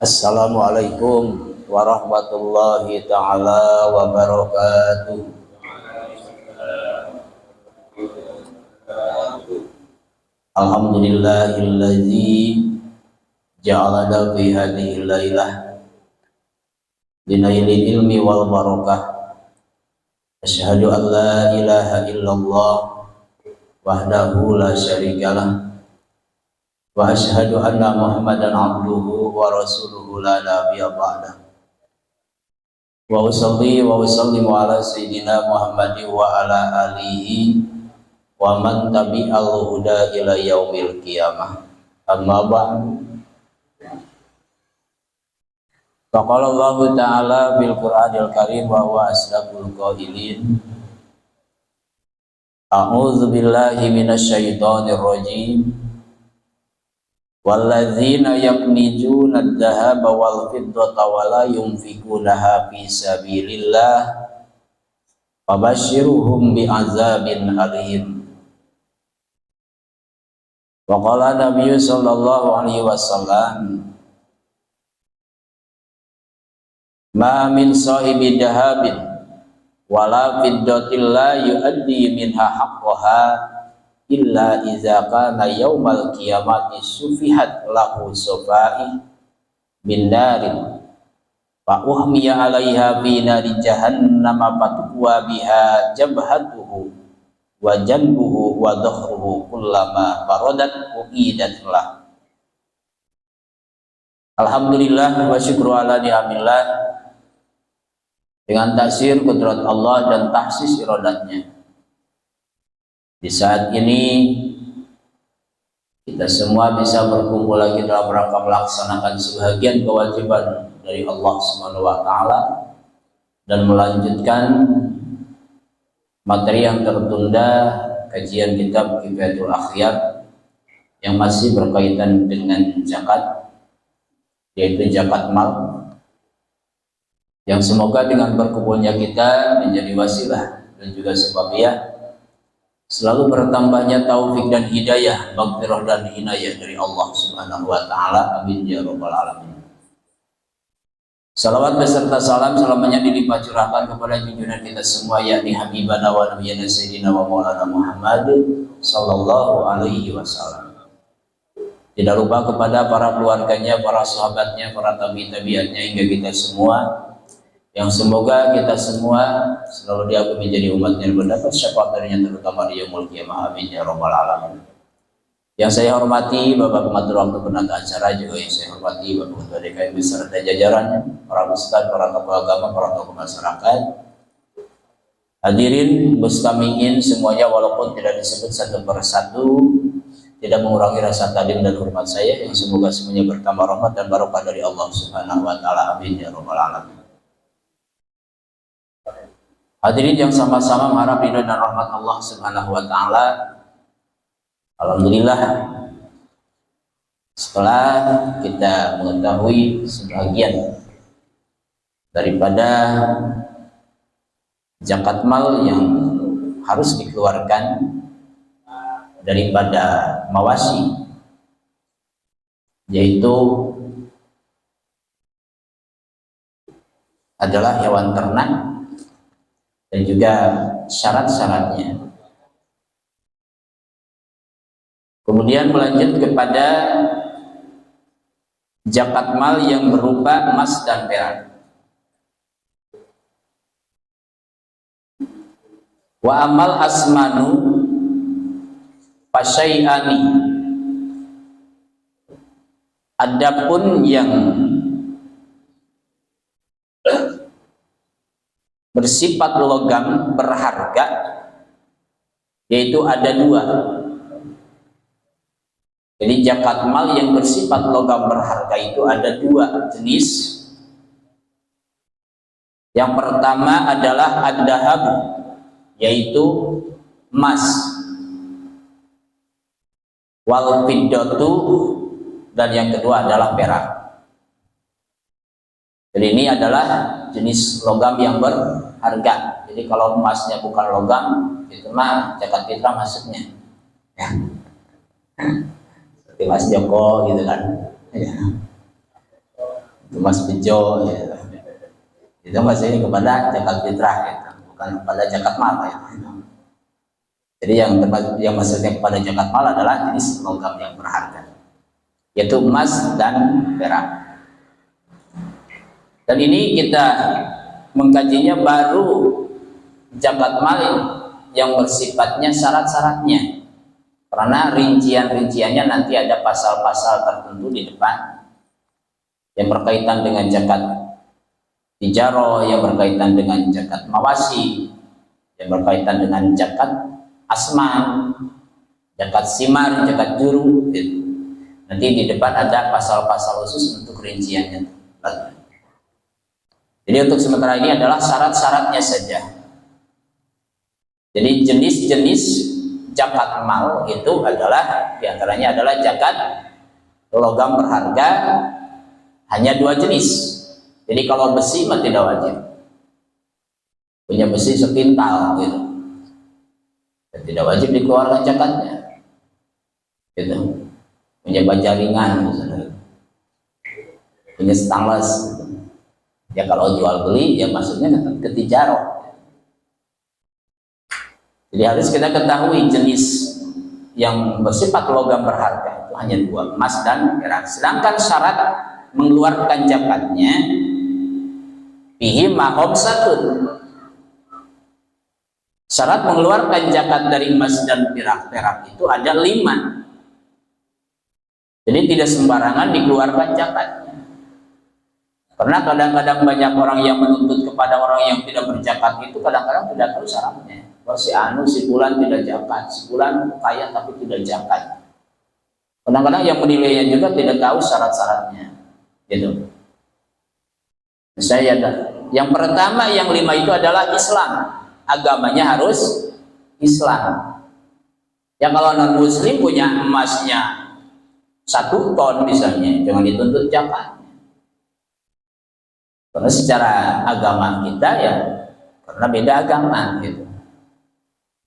Assalamualaikum warahmatullahi ta'ala wabarakatuh. Alhamdulillahilladzi ja'alana fi hadhihi lailah linailil ilmi wal barakah. Asyhadu an la ilaha illallah wahdahu la syarikalah wa asyhadu anna Muhammadan abduhu wa rasuluhu la nabiyya ba'dah. Wa usalli wa usallimu ala sayyidina Muhammadin wa ala alihi wa man tabi'al huda ila yaumil qiyamah. Amma ba'du. Faqala Allah ta'ala bil Qur'anil Karim wa huwa asdaqul qailin. A'udzu billahi minasy syaithanir rajim. Walladzina yaknizuna adh-dhahaba wal fiddata wa la yunfikunaha fi sabilillah fabashshirhum bi'adzabin alim. Wa qala Nabi sallallahu alaihi wasallam, ma min sahibi dhahabin wala fiddatin la yu'addi minha haqqaha illa iza kana yaumal qiyamati sufihat lahu sufai min narin fa uhmiya alaiha fi nari jahannama fatukwa biha jabhatuhu wa janbuhu wa dhahruhu kullama faradat uidat lah. Alhamdulillah wa syukru ala ni'amillah. Dengan taksir kudrat Allah dan tahsis iradatnya, di saat ini kita semua bisa berkumpul lagi dalam rangka melaksanakan sebagian kewajiban dari Allah Subhanahu wa taala dan melanjutkan materi yang tertunda, kajian kitab Kifayatul Akhyar yang masih berkaitan dengan zakat, yaitu zakat mal, yang semoga dengan berkumpulnya kita menjadi wasilah dan juga sebabiyah selalu bertambahnya taufik dan hidayah, maghfirah dan inayah dari Allah Subhanahu wa taala. Amin ya rabbal alamin. Salawat beserta salam selamanya dilimpah curahkan kepada junjungan kita semua, yakni habibana wa nabiyana sayyidina wa maulana Muhammad sallallahu alaihi wasallam. Tidak lupa kepada para keluarganya, para sahabatnya, para tabi'atnya hingga kita semua, yang semoga kita semua selalu diakui menjadi umatnya yang mendapat syafaat darinya terutama di yaumul qiyamah. Amin ya rabbal alamin. Yang saya hormati Bapak Pengatur waktu penata acara, juga yang saya hormati Bapak Ketua DKM beserta jajarannya, para ustaz, para tokoh agama, para tokoh masyarakat, hadirin mustami'in semuanya, walaupun tidak disebut satu persatu, tidak mengurangi rasa takdim dan hormat saya, yang semoga semuanya bertambah rahmat dan barokah dari Allah Subhanahu wa taala. Amin ya rabbal alamin. Hadirin yang sama-sama mengharap ridha dan rahmat Allah Subhanahu wa taala. Alhamdulillah, setelah kita mengetahui sebagian daripada zakat mal yang harus dikeluarkan daripada mawasi, yaitu adalah hewan ternak dan juga syarat-syaratnya. Kemudian melanjut kepada zakat mal yang berupa emas dan perak. Wa amal asmanu fasyai'ani. Adapun yang bersifat logam berharga, yaitu ada dua. Jadi zakat mal yang bersifat logam berharga itu ada dua jenis. Yang pertama adalah ad-dhahab, yaitu emas, wal fiddatu, dan yang kedua adalah perak. Jadi ini adalah jenis logam yang berharga. Jadi kalau emasnya bukan logam, itu mah zakat fitrah masuknya. Ya. Seperti Mas Joko gitu kan. Ya. Mas Bejo ya. Itu masih kepada zakat fitrah ya, bukan kepada zakat mal ya. Jadi yang maksudnya kepada zakat mal adalah jenis logam yang berharga, yaitu emas dan perak. Dan ini kita mengkajinya baru zakat mal yang bersifatnya syarat-syaratnya, karena rincian-rinciannya nanti ada pasal-pasal tertentu di depan yang berkaitan dengan zakat tijaro, yang berkaitan dengan zakat mawasi, yang berkaitan dengan zakat asman, zakat simar, zakat juru gitu. Nanti di depan ada pasal-pasal khusus untuk rinciannya. Jadi untuk sementara ini adalah syarat-syaratnya saja. Jadi jenis-jenis zakat mal itu adalah, diantaranya adalah zakat logam berharga, hanya 2 jenis. Jadi kalau besi mah tidak wajib. Punya besi sekintal gitu, dan tidak wajib dikeluarkan zakatnya. Gitu. Punya baja ringan misalnya, punya stainless gitu. Ya kalau jual beli ya maksudnya ke tijaro. Jadi harus kita ketahui jenis yang bersifat logam berharga itu hanya 2, emas dan perak. Sedangkan syarat mengeluarkan zakatnya fihi mahom satun. Syarat mengeluarkan zakat dari emas dan perak itu ada 5. Jadi tidak sembarangan dikeluarkan zakatnya. Karena kadang-kadang banyak orang yang menuntut kepada orang yang tidak berzakat itu kadang-kadang tidak tahu syaratnya. Kalau si fulan tidak zakat, si fulan kaya tapi tidak zakat. Kadang-kadang yang menilainya juga tidak tahu syarat-syaratnya. Gitu. Yang pertama, yang 5 itu adalah Islam. Agamanya harus Islam. Ya kalau non muslim punya emasnya 1 ton misalnya, jangan dituntut zakat. Karena secara agama kita ya, karena beda agama gitu.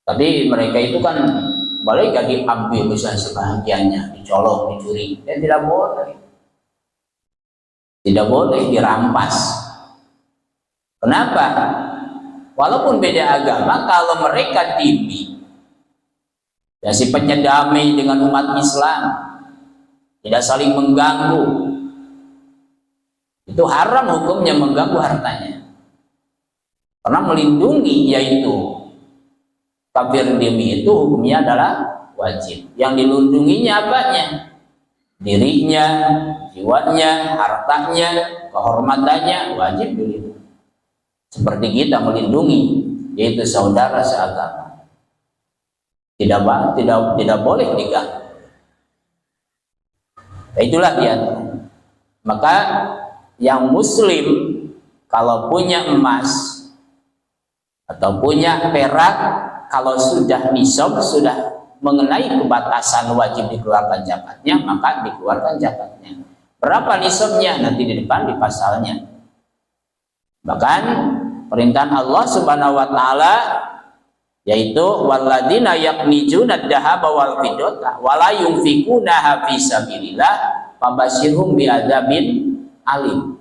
Tapi mereka itu kan boleh gak diambil misalnya sebahagiannya, dicolong, dicuri, ya tidak boleh. Tidak boleh dirampas. Kenapa? Walaupun beda agama, kalau mereka tibi dan sifatnya damai dengan umat Islam, tidak saling mengganggu, itu haram hukumnya mengganggu hartanya. Karena melindungi, yaitu kafir dimi itu hukumnya adalah wajib. Yang dilindunginya apanya? Dirinya, jiwanya, hartanya, kehormatannya wajib dilindungi. Seperti kita melindungi, yaitu saudara seagama. Tidak boleh diganggu. Itulah dia. Maka yang muslim kalau punya emas atau punya perak, kalau sudah nisab, sudah mengenai kebatasan wajib dikeluarkan zakatnya, maka dikeluarkan zakatnya. Berapa nisabnya? Nanti di depan di pasalnya. Bahkan perintah Allah Subhanahu wa taala yaitu walladzina yaknijuna ad-dhahaba wal fiddata wala yunfikunaha fi sabilillah fabashshirhum bi'adzabin alim.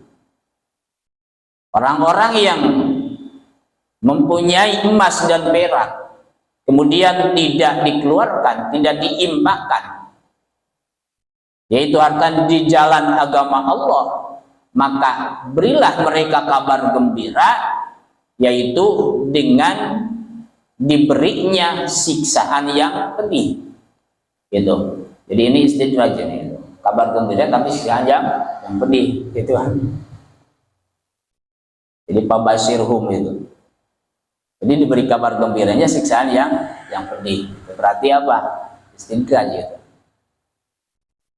Orang-orang yang mempunyai emas dan perak kemudian tidak dikeluarkan, tidak diimpakkan, yaitu harta di jalan agama Allah, maka berilah mereka kabar gembira, yaitu dengan diberinya siksaan yang pedih. Gitu. Jadi ini istidraj ini, kabar gembira tapi siksaan yang pedih. Gitu. Jadi pabashirhum itu. Jadi diberi kabar gembiranya siksaan yang pedih. Berarti apa? Istidraj gitu.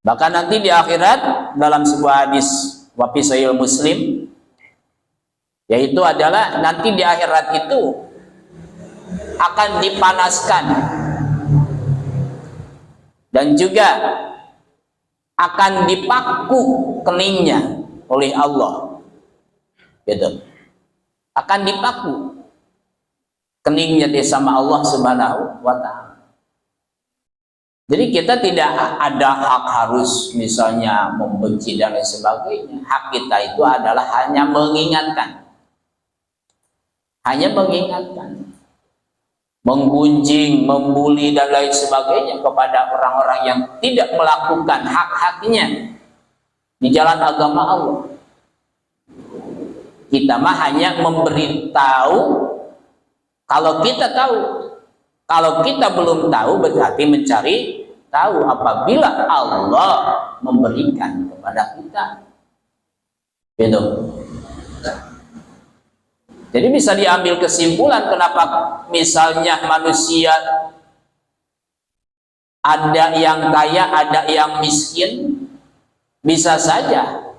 Bahkan nanti di akhirat dalam sebuah hadis wa fi sahih Muslim, yaitu adalah nanti di akhirat itu akan dipanaskan dan juga akan dipaku keningnya oleh Allah. Gitu. Akan dipaku keningnya dia sama Allah Subhanahu wa taala. Jadi kita tidak ada hak harus misalnya membenci dan lain sebagainya. Hak kita itu adalah hanya mengingatkan. Hanya mengingatkan. Menggunjing, membuli dan lain sebagainya kepada orang-orang yang tidak melakukan hak-haknya di jalan agama Allah. Kita mah hanya memberitahu kalau kita tahu. Kalau kita belum tahu berarti mencari tahu apabila Allah memberikan kepada kita. Gitu. Jadi bisa diambil kesimpulan kenapa misalnya manusia ada yang kaya, ada yang miskin. Bisa saja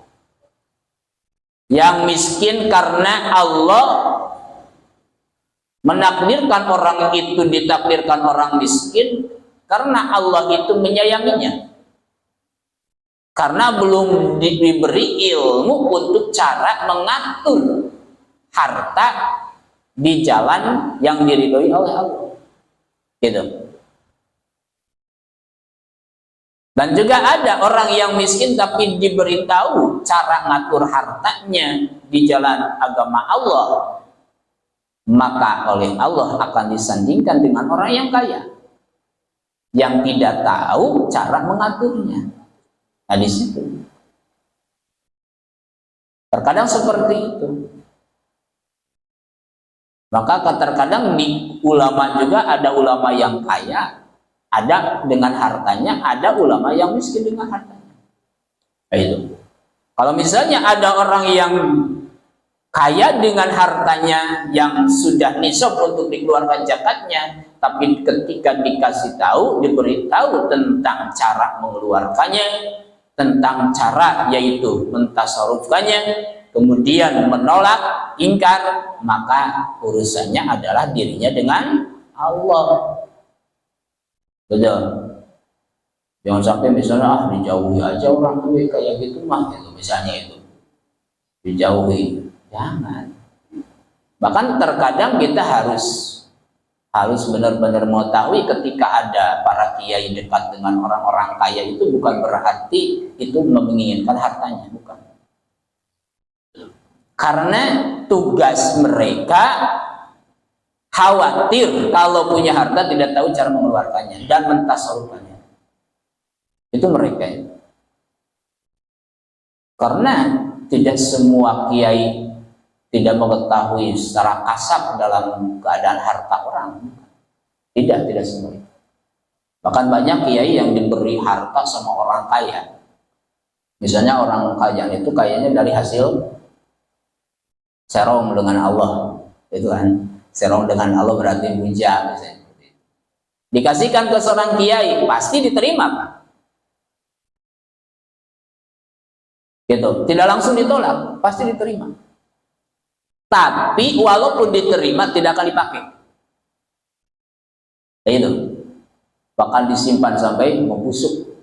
yang miskin karena Allah menakdirkan orang itu ditakdirkan orang miskin karena Allah itu menyayanginya, karena belum diberi ilmu untuk cara mengatur harta di jalan yang diridhoi oleh Allah, gitu. Dan juga ada orang yang miskin tapi diberitahu cara ngatur hartanya di jalan agama Allah, maka oleh Allah akan disandingkan dengan orang yang kaya yang tidak tahu cara mengaturnya. Nah, di situ terkadang seperti itu. Maka terkadang di ulama juga ada ulama yang kaya, ada dengan hartanya, ada ulama yang miskin dengan hartanya. Nah, itu. Kalau misalnya ada orang yang kaya dengan hartanya yang sudah nisab untuk dikeluarkan zakatnya, tapi ketika dikasih tahu, diberitahu tentang cara mengeluarkannya, tentang cara yaitu mentasarufkannya, kemudian menolak, ingkar, maka urusannya adalah dirinya dengan Allah. Betul. Jangan sampai misalnya dijauhi aja orang tua kayak gitu mah, gitu misalnya itu dijauhi. Jangan. Bahkan terkadang kita harus benar-benar mengetahui ketika ada para kiai dekat dengan orang-orang kaya itu bukan berarti itu menginginkan hartanya, bukan. Karena tugas mereka khawatir kalau punya harta tidak tahu cara mengeluarkannya dan mentasarufkannya. Itu mereka. Karena tidak semua kiai tidak mengetahui secara kasar dalam keadaan harta orang. Tidak semua. Bahkan banyak kiai yang diberi harta sama orang kaya. Misalnya orang kaya itu kayaknya dari hasil serong dengan Allah. Itu kan. Serong dengan Allah berarti puja. Misalnya. Dikasihkan ke seorang kiai, pasti diterima, Pak. Gitu. Tidak langsung ditolak, pasti diterima. Tapi walaupun diterima tidak akan dipakai. Itu. Bahkan disimpan sampai membusuk.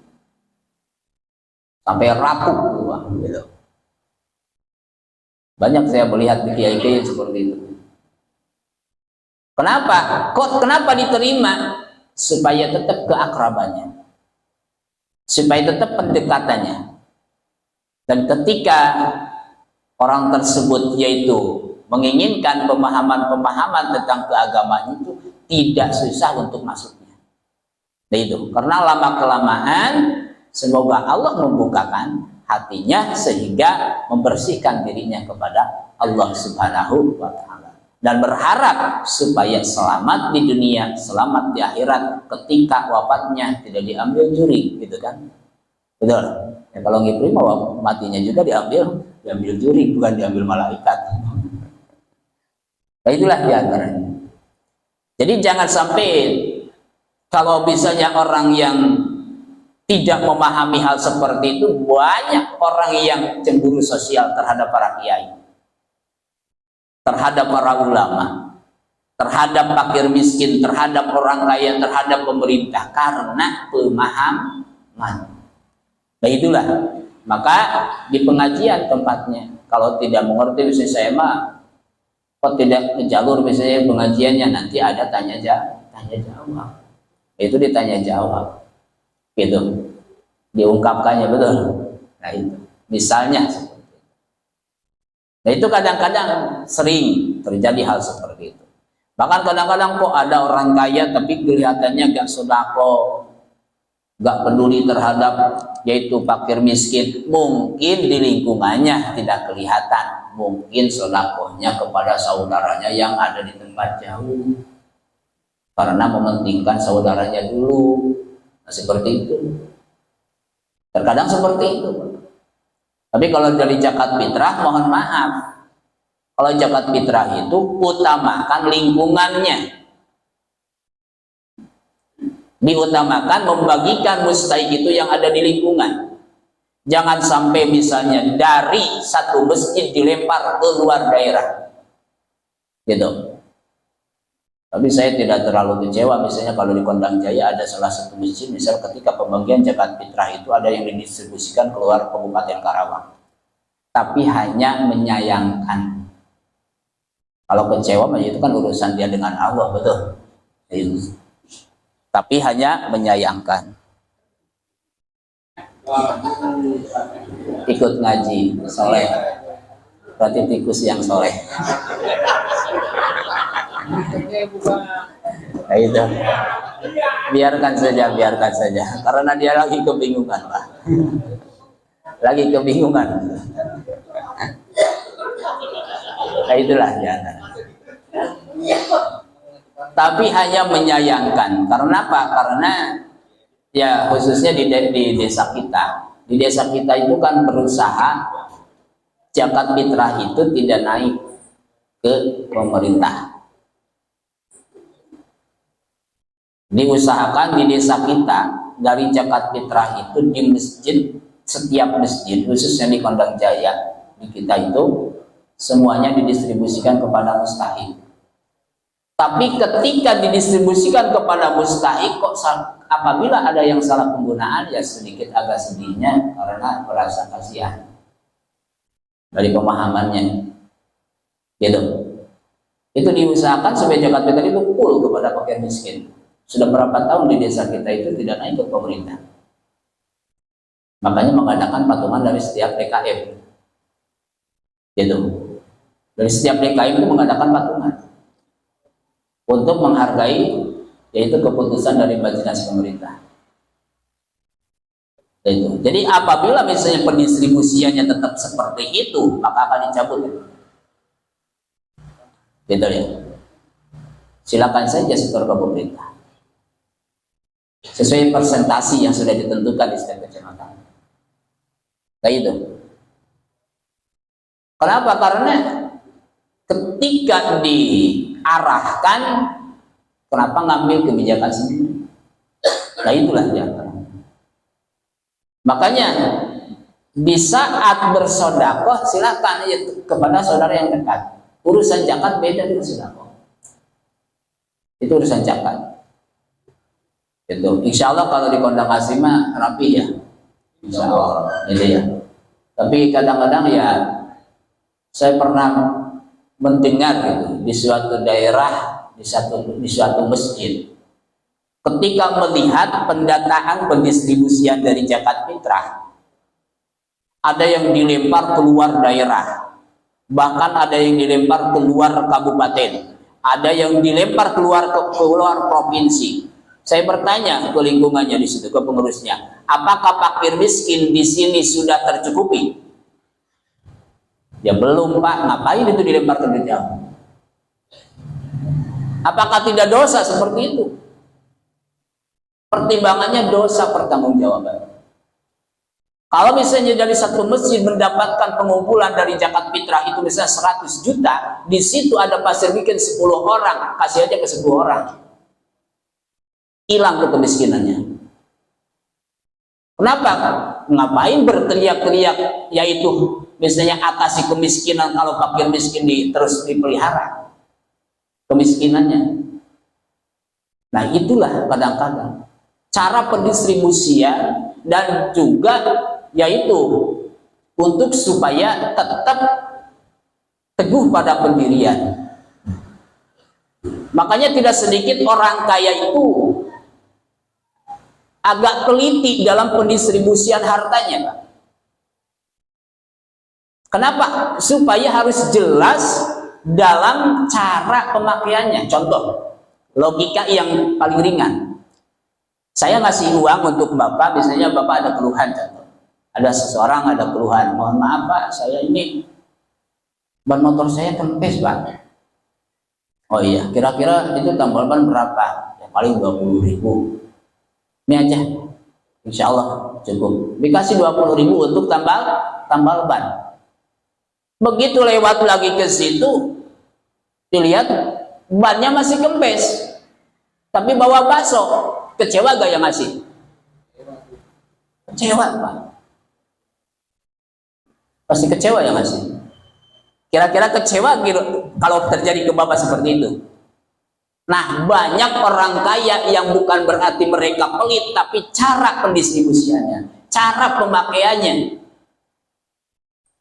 Sampai rapuh gitu. Banyak saya melihat di kiai-kiai seperti itu. Kenapa? Kenapa diterima? Supaya tetap keakrabannya. Supaya tetap pendekatannya. Dan ketika orang tersebut yaitu menginginkan pemahaman-pemahaman tentang keagamaan itu tidak susah untuk masuknya. Nah itu, karena lama-kelamaan semoga Allah membukakan hatinya sehingga membersihkan dirinya kepada Allah Subhanahu wa Ta'ala dan berharap supaya selamat di dunia, selamat di akhirat, ketika wafatnya tidak diambil juri, gitu kan? Betul. Ya, kalau ngipri mau matinya juga diambil juri, bukan diambil malaikat. Nah, itulah diantaranya. Jadi jangan sampai kalau misalnya orang yang tidak memahami hal seperti itu, banyak orang yang cemburu sosial terhadap para kiai, terhadap para ulama, terhadap fakir miskin, terhadap orang kaya, terhadap pemerintah karena pemahaman. Nah itulah, maka di pengajian tempatnya, kalau tidak mengerti misalnya saya mah kok tidak ke jalur misalnya pengajiannya, nanti ada tanya jawab, itu ditanya jawab. gitu diungkapkannya, betul. Nah itu misalnya seperti itu. Nah itu kadang-kadang sering terjadi hal seperti itu. Bahkan kadang-kadang kok ada orang kaya tapi kelihatannya gak sedekah, gak peduli terhadap yaitu fakir miskin. Mungkin di lingkungannya tidak kelihatan, mungkin sedekahnya kepada saudaranya yang ada di tempat jauh karena mementingkan saudaranya dulu. Nah, seperti itu. Terkadang seperti itu. Tapi kalau dari zakat fitrah, mohon maaf. Kalau zakat fitrah itu utamakan lingkungannya. Diutamakan membagikan mustahik itu yang ada di lingkungan. Jangan sampai misalnya dari satu masjid dilempar ke luar daerah. Gitu. Tapi saya tidak terlalu kecewa misalnya kalau di Kondang Jaya ada salah satu masjid, misal ketika pembagian zakat fitrah itu ada yang didistribusikan keluar Kabupaten Karawang. Tapi hanya menyayangkan. Kalau kecewa itu kan urusan dia dengan Allah, betul. Itu. Tapi hanya menyayangkan. Ikut ngaji, soleh. Berarti tikus yang soleh. Nah itu, biarkan saja, karena dia lagi kebingungan, Pak. Lagi kebingungan. Nah itulah jangan. Tapi hanya menyayangkan. Karena apa? Karena ya khususnya di desa kita. Di desa kita itu kan berusaha zakat fitrah itu tidak naik ke pemerintah. Diusahakan di desa kita dari zakat fitrah itu di masjid, setiap masjid khususnya di Kondang Jaya di kita itu semuanya didistribusikan kepada mustahik. Tapi ketika didistribusikan kepada mustahik kok apabila ada yang salah penggunaan, ya sedikit agak sedihnya karena merasa kasihan dari pemahamannya. Gitu. Itu diusahakan supaya zakat fitrah itu full kepada fakir miskin. Sudah berapa tahun di desa kita itu tidak naik ke pemerintah. Makanya mengadakan patungan dari setiap DKM. Gitu. Dari setiap DKM itu mengadakan patungan untuk menghargai yaitu keputusan dari Majelis pemerintah. Itu. Jadi apabila misalnya pendistribusiannya tetap seperti itu, maka akan dicabut. Gitu ya. Silakan saja setor ke pemerintah. Sesuai persentasi yang sudah ditentukan di setiap kecamatan. Kayak itu. Kenapa? Karena ketika diarahkan, kenapa ngambil kebijakan sendiri? Nah itulah dia. Makanya di saat bersodakoh silakan ya, kepada saudara yang dekat. Urusan zakat beda dengan sodakoh. Itu urusan zakat. Itu. Insya Allah kalau di Kondang Asima rapi ya. Insya Allah. Gitu ya. Tapi kadang-kadang ya saya pernah mendengar gitu di suatu daerah, di suatu masjid, ketika melihat pendataan pendistribusian dari zakat fitrah, ada yang dilempar keluar daerah, bahkan ada yang dilempar keluar kabupaten, ada yang dilempar keluar provinsi. Saya bertanya ke lingkungannya di situ, ke pengurusnya, apakah fakir miskin di sini sudah tercukupi? Ya belum, Pak. Ngapain itu dilempar terlalu jauh? Apakah tidak dosa seperti itu? Pertimbangannya dosa pertanggungjawaban. Kalau misalnya dari satu masjid mendapatkan pengumpulan dari zakat fitrah itu misalnya 100 juta, di situ ada pasir bikin 10 orang, kasih aja ke 10 orang. Hilang ke kemiskinannya. Kenapa? Ngapain berteriak-teriak, yaitu misalnya atasi kemiskinan kalau fakir miskin terus dipelihara kemiskinannya. Nah itulah kadang-kadang cara pendistribusian dan juga yaitu untuk supaya tetap teguh pada pendirian. Makanya tidak sedikit orang kaya itu agak teliti dalam pendistribusian hartanya, Pak. Kenapa? Supaya harus jelas dalam cara pemakaiannya. Contoh, logika yang paling ringan. Saya ngasih uang untuk Bapak, biasanya Bapak ada keluhan, contoh. Ada seseorang ada keluhan, mohon maaf Pak, saya ini ban motor saya kempes Pak. Oh iya, kira-kira itu tambal ban berapa? Ya paling 20.000. Ini aja, insya Allah cukup. Dikasih 20.000 untuk tambal ban. Begitu lewat lagi ke situ, dilihat bannya masih kempes, tapi bawa bakso. Kecewa gak yang ngasih? Kecewa Pak. Pasti kecewa yang ngasih. Kira-kira kecewa kalau terjadi ke Bapak seperti itu. Nah, banyak orang kaya yang bukan berarti mereka pelit, tapi cara pendistribusiannya, cara pemakaiannya,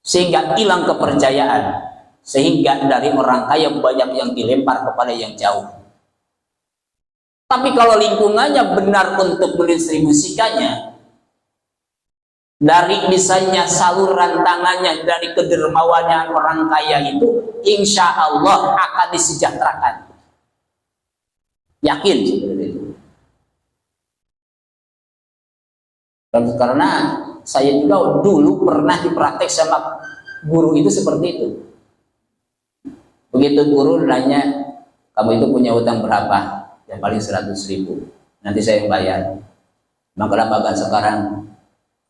sehingga hilang kepercayaan. Sehingga dari orang kaya banyak yang dilempar kepada yang jauh. Tapi kalau lingkungannya benar untuk mendistribusikannya, dari misalnya saluran tangannya, dari kedermawanan orang kaya itu, insya Allah akan disejahterakan. Yakin seperti itu. Karena saya juga dulu pernah dipraktek sama guru itu seperti itu. Begitu guru nanya, kamu itu punya utang berapa? Ya paling 100.000. Nanti saya yang bayar. Maka kenapa kan sekarang?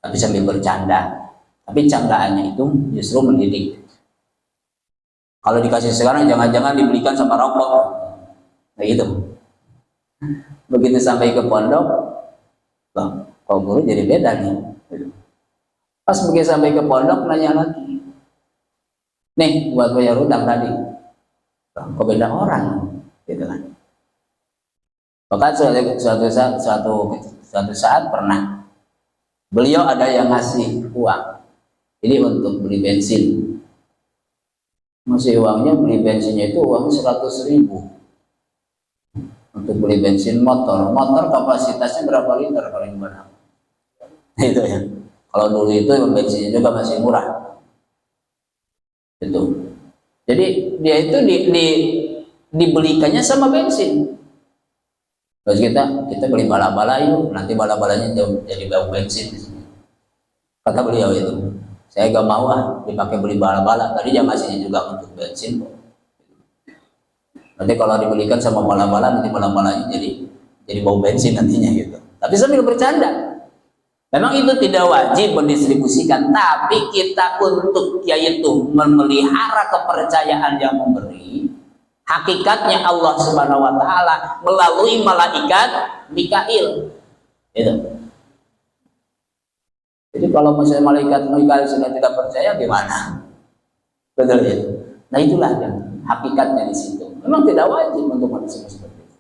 Tapi sambil bercanda, tapi candaan itu justru mendidik. Kalau dikasih sekarang jangan-jangan dibelikan sama rokok, nah gitu. Begitu sampai ke pondok, loh, kok guru jadi beda nih. Pas begitu sampai ke pondok nanya lagi, nih buat bayar utang tadi, loh, kok beda orang, gitu kan? Maka suatu saat pernah. Beliau ada yang ngasih uang, ini untuk beli bensin. Masih uangnya beli bensinnya itu uang 100.000 untuk beli bensin motor. Motor kapasitasnya berapa liter paling banyak? Itu ya. Kalau dulu itu bensinnya juga masih murah. Itu. Jadi dia itu dibelikannya sama bensin. Terus kita beli bala-bala yuk, nanti bala-balanya jadi bau bensin. Kata beliau itu, saya gak mau dipakai beli bala-bala. Tadi dia ngasihnya juga untuk bensin. Nanti kalau dibelikan sama bala-bala, nanti bala-balanya jadi bau bensin nantinya gitu. Tapi sambil bercanda. Memang itu tidak wajib mendistribusikan, tapi kita untuk yaitu memelihara kepercayaan yang memberi. Hakikatnya Allah Subhanahu wa taala melalui malaikat Mikail. Gitu. Jadi kalau misalnya malaikat Mikail sudah tidak percaya gimana? Betul ya? Nah itulah kan hakikatnya di situ. Memang tidak wajib untuk manusia seperti itu.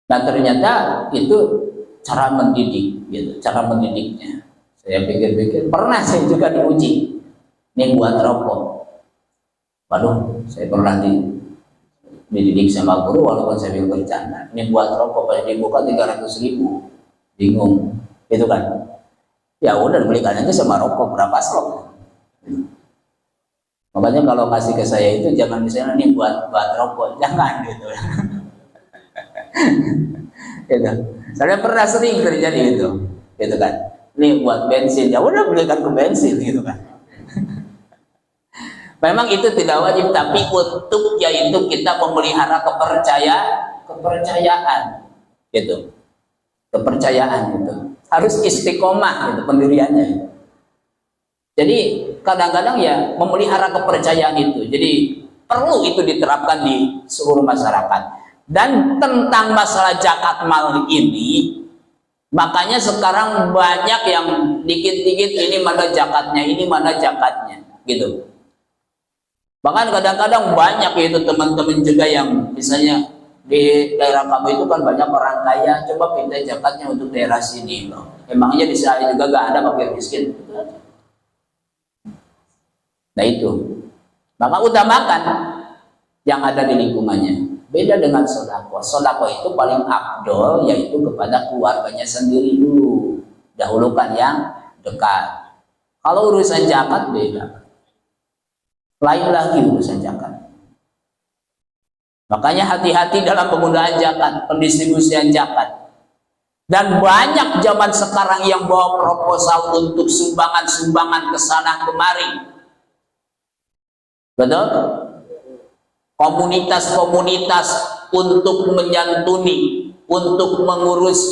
Nah ternyata itu cara mendidik, gitu, cara mendidiknya. Saya pikir-pikir, pernah saya juga diuji. Ini buat rokok. Waduh, saya pernah dididik sama guru walaupun saya bercanda. Ini buat rokok, pada dibuka 300.000, bingung, itu kan? Ya udah belikan aja sama rokok berapa slot. Makanya kalau kasih ke saya itu jangan misalnya nih buat rokok, jangan gitu. Gitu. Saya pernah sering terjadi itu, gitu kan? Nih buat bensin, ya udah belikan ke bensin, gitu kan? Memang itu tidak wajib, tapi untuk yaitu kita memelihara kepercayaan, gitu, kepercayaan itu harus istiqomah gitu pendiriannya. Jadi kadang-kadang ya memelihara kepercayaan itu, jadi perlu itu diterapkan di seluruh masyarakat. Dan tentang masalah zakat mal ini, makanya sekarang banyak yang dikit-dikit ini mana zakatnya, ini mana zakatnya, gitu. Bahkan kadang-kadang banyak itu teman-teman juga yang misalnya di daerah kamu itu kan banyak orang kaya, coba pindah zakatnya untuk daerah sini loh. Emangnya di sana juga gak ada fakir miskin? Nah itu, maka utamakan yang ada di lingkungannya. Beda dengan sodako. Sodako itu paling afdol, yaitu kepada keluarganya sendiri dulu. Dahulukan yang dekat. Kalau urusan zakat beda. Lain lagi urusan zakat. Makanya hati-hati dalam penggunaan zakat, pendistribusian zakat. Dan banyak zaman sekarang yang bawa proposal untuk sumbangan-sumbangan ke sana kemari. Betul? Komunitas-komunitas untuk menyantuni, untuk mengurus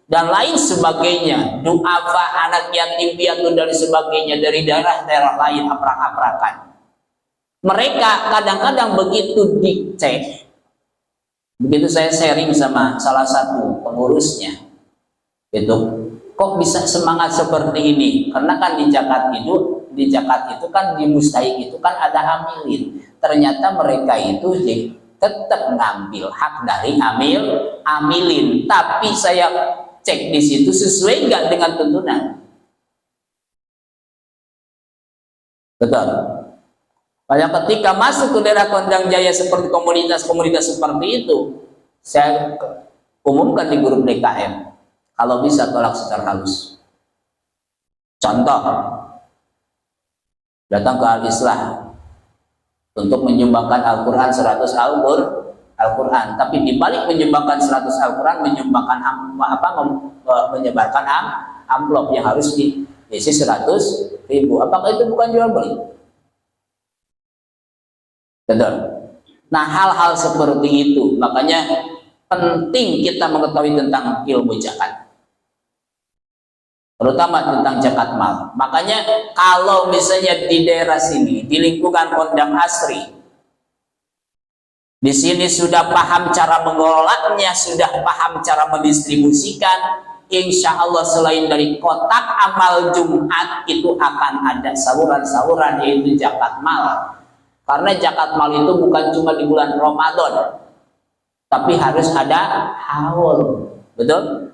dan lain sebagainya. Duafa, anak yatim piatu dan sebagainya dari daerah-daerah lain, aprak-aprakan. Mereka kadang-kadang begitu dicek. Begitu saya sharing sama salah satu pengurusnya, itu kok bisa semangat seperti ini? Karena kan di zakat itu kan di mustahik itu kan ada amilin. Ternyata mereka itu tetap ngambil hak dari amilin. Tapi saya cek di situ sesuai nggak dengan tuntunan. Betul. Pada ketika masuk ke daerah Kondang Jaya seperti komunitas-komunitas seperti itu, saya umumkan di grup DKM. Kalau bisa tolak secara halus. Contoh, datang ke Al-Islah untuk menyumbangkan Al-Quran 100 Al-Quran, tapi dibalik menyumbangkan 100 Al-Quran, menyebarkan amplop yang harus diisi 100.000. Apakah itu bukan jual beli? Betul. Nah, hal-hal seperti itu, makanya penting kita mengetahui tentang ilmu zakat, terutama tentang zakat mal. Makanya kalau misalnya di daerah sini, di lingkungan Kondang Asri, di sini sudah paham cara mengelolanya, sudah paham cara mendistribusikan, insya Allah selain dari kotak amal Jumat itu akan ada saluran-saluran, yaitu zakat mal. Karena zakat mal itu bukan cuma di bulan Ramadan, tapi harus ada haul, betul?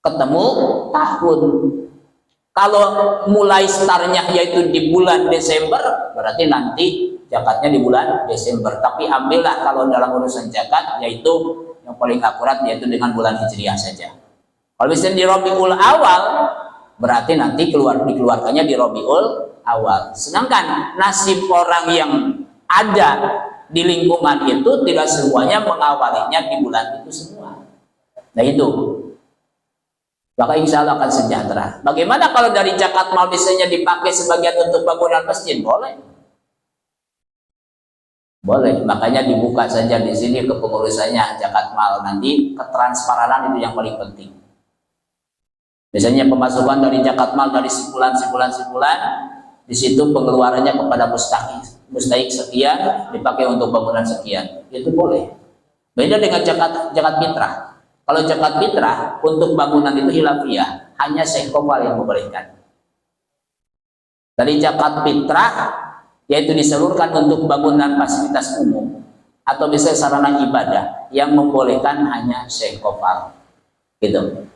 Ketemu tahun. Kalau mulai startnya yaitu di bulan Desember, berarti nanti zakatnya di bulan Desember. Tapi ambillah kalau dalam urusan zakat, yaitu yang paling akurat yaitu dengan bulan Hijriah saja. Kalau misalnya di Rabiul Awal, berarti nanti dikeluarkannya di Rabiul Awal. Sedangkan nasib orang yang ada di lingkungan itu tidak semuanya mengawalinya di bulan itu semua. Nah itu, maka insya Allah akan sejahtera. Bagaimana kalau dari zakat mal misalnya dipakai sebagian untuk bangunan masjid? Boleh. Boleh. Makanya dibuka saja di sini kepengurusannya zakat mal. Nanti ketransparanan itu yang paling penting. Misalnya pemasukan dari zakat mal dari sebulan, di situ pengeluarannya kepada mustahik sekian dipakai untuk bangunan sekian, itu boleh. Beda dengan zakat fitrah. Kalau zakat fitrah untuk bangunan itu hilafiyah, hanya Syekh Kopal yang membolehkan. Dari zakat fitrah yaitu disalurkan untuk bangunan fasilitas umum atau bisa sarana ibadah, yang membolehkan hanya Syekh Kopal. Gitu.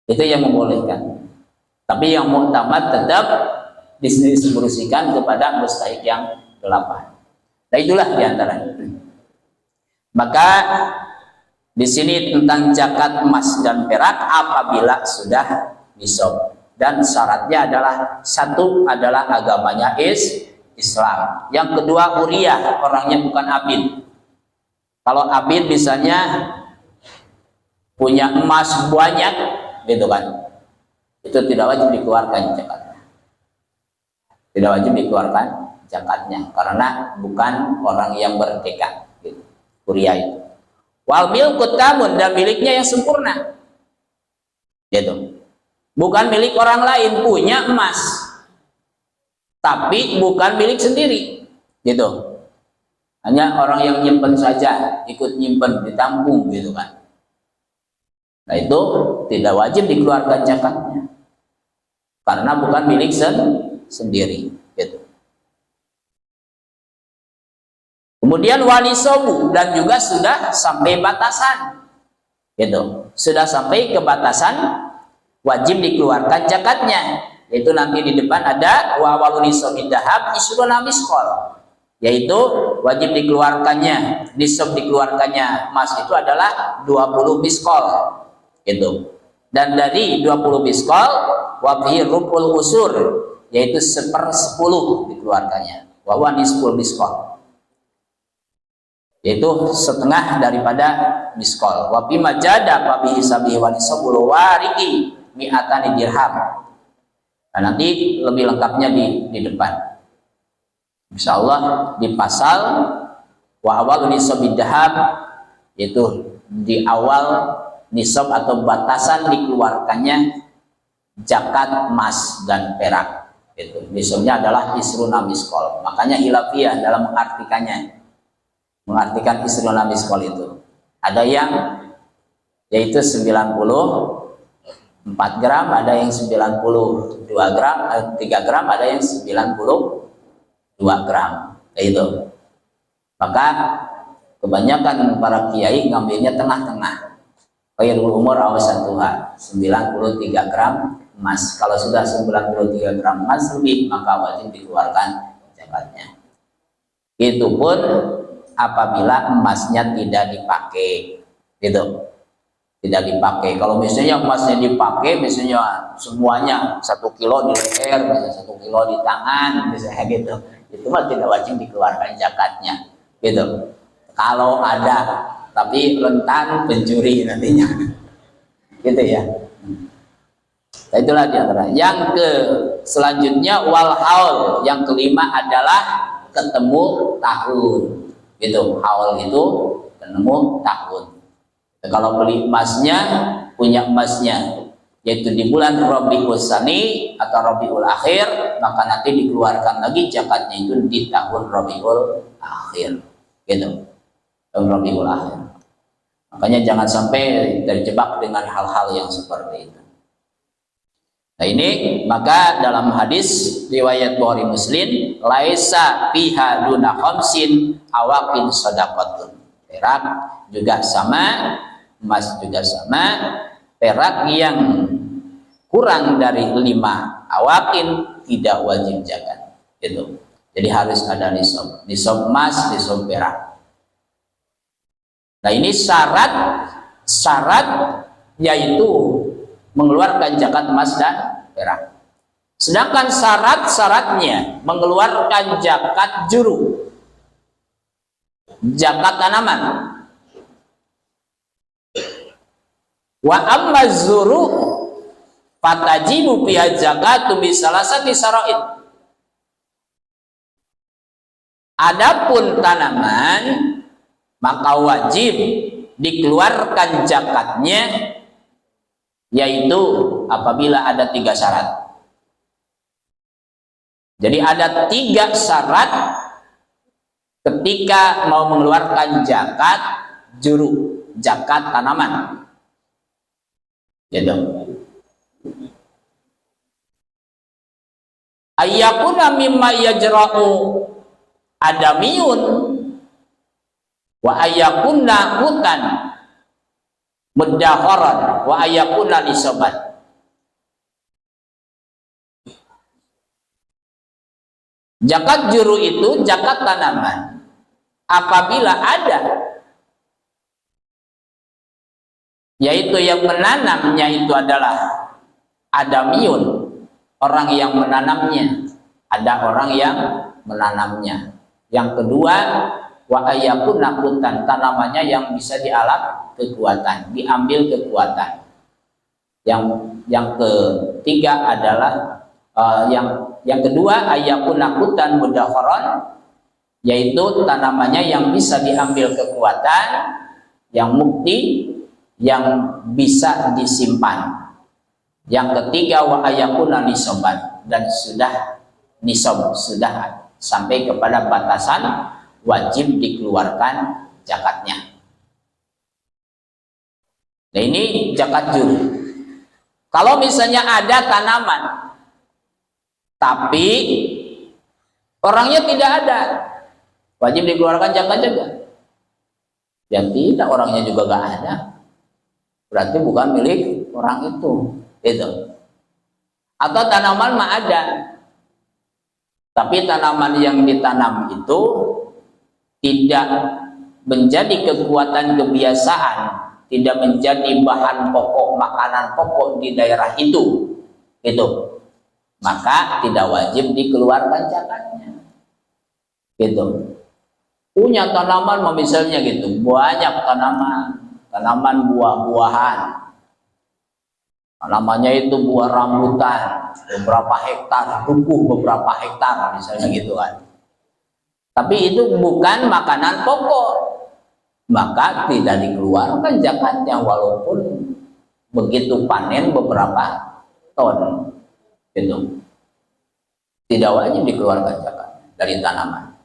Itu yang membolehkan. Tapi yang muktamad tetap distribusikan kepada mustahik yang 8. Nah itulah diantaranya. Maka di sini tentang zakat emas dan perak apabila sudah nisab, dan syaratnya adalah satu adalah agamanya Islam. Yang kedua huriyah, orangnya bukan abid. Kalau abid misalnya punya emas banyak, gitu kan? Itu tidak wajib dikeluarkan zakatnya. Tidak wajib dikeluarkan zakatnya karena bukan orang yang bertekad, gitu. Kuria itu. Wal milku tamun, dan miliknya yang sempurna. Gitu. Bukan milik orang lain, punya emas. Tapi bukan milik sendiri. Gitu. Hanya orang yang nyimpen saja, ikut nyimpen, ditampung, gitu kan. Nah itu tidak wajib dikeluarkan zakatnya. Karena bukan milik sendiri, gitu. Kemudian wali sobu, dan juga sudah sampai batasan, gitu. Sudah sampai ke batasan wajib dikeluarkan zakatnya, yaitu nanti di depan ada wa waluni sobi dahab isruna miskol. yaitu wajib dikeluarkannya, nisab dikeluarkannya emas itu adalah 20 miskol gitu. Dan dari 20 miskol wabihi rubul usur, yaitu 1/10 dikeluarkannya, wa nisful miskol, yaitu setengah daripada miskol. Wa bima jada fa bihi sabihi wa nisabul wariki mi'atani dirham. Nah, nanti lebih lengkapnya di depan. Insyaallah di pasal wa awal nisabid dahab, yaitu di awal nisab atau batasan dikeluarkannya zakat emas dan perak. Itu nisabnya adalah isruna miskol. Makanya hilafiyah dalam mengartikan isruna miskol itu. Ada yang yaitu 94 gram, ada yang 92 gram, 3 gram, ada yang 92 gram. Itu. Maka kebanyakan para kiai ngambilnya tengah-tengah. Khairul umur awasatuha, 93 gram emas. Kalau sudah 93 gram emas lebih, maka wajib dikeluarkan zakatnya. Itu pun apabila emasnya tidak dipakai, gitu, tidak dipakai. Kalau misalnya emasnya dipakai, misalnya semuanya 1 kilo di leher, misalnya 1 kilo di tangan, misalnya gitu, itu mah tidak wajib dikeluarkan zakatnya, gitu. Kalau ada, tapi rentan pencuri nantinya, gitu ya. Nah, itulah diantara. Yang selanjutnya wal haul, yang kelima adalah ketemu tahun. Itu haul itu ketemu tahun. Kalau beli emasnya, punya emasnya, yaitu di bulan Rabiul Tsani atau Rabiul Akhir, maka nanti dikeluarkan lagi zakatnya itu di tahun Rabiul Akhir, gitu. Tahun Rabiul Akhir. Makanya jangan sampai terjebak dengan hal-hal yang seperti itu. Nah ini, maka dalam hadis riwayat Bukhari Muslim, laisa fiha duna khamsin awaqin shadaqatun. Perak juga sama, emas juga sama. Perak yang kurang dari 5 awaqin tidak wajib zakat. Gitu. Jadi harus ada nisab emas, nisab perak. Nah ini syarat yaitu mengeluarkan zakat emas dan perak. Sedangkan syaratnya mengeluarkan zakat juru, zakat tanaman. Wa amma zuru fatajibu biha zakatu bi salasati syara'id. Adapun tanaman maka wajib dikeluarkan zakatnya, yaitu apabila ada 3 syarat. Jadi ada 3 syarat ketika mau mengeluarkan zakat juru, zakat tanaman. Gitu. Ayyakuna mimma yajra'u adamiyun wa ayakunna hutan mudakharan wa ayakunna nisaban. Zakat juru itu zakat tanaman apabila ada, yaitu yang menanamnya itu adalah adamiyun, orang yang menanamnya, ada orang yang menanamnya. Yang kedua, wa ayakun nakutan, tanamannya yang bisa dialat kekuatan, diambil kekuatan. Yang ketiga adalah yang kedua ayakun nakutan mudakharan, yaitu tanamannya yang bisa diambil kekuatan, yang mukti, yang bisa disimpan. Yang ketiga wa ayakun nisaban, dan sudah nisab, sudah sampai kepada batasan wajib dikeluarkan zakatnya. Nah ini zakat juru. Kalau misalnya ada tanaman tapi orangnya tidak ada, wajib dikeluarkan zakat juga. Yang tidak, orangnya juga gak ada, berarti bukan milik orang itu. Atau tanaman mah ada Tapi tanaman yang ditanam itu tidak menjadi kekuatan kebiasaan, tidak menjadi bahan pokok, makanan pokok di daerah itu, gitu. Maka tidak wajib dikeluarkan zakatnya, gitu. Punya tanaman misalnya gitu, banyak tanaman buah-buahan, namanya itu buah rambutan, beberapa hektar, dukuh beberapa hektar misalnya gitu kan. Tapi itu bukan makanan pokok, maka tidak dikeluarkan zakatnya walaupun begitu panen beberapa ton, gitu. Tidak wajib dikeluarkan zakat dari tanaman.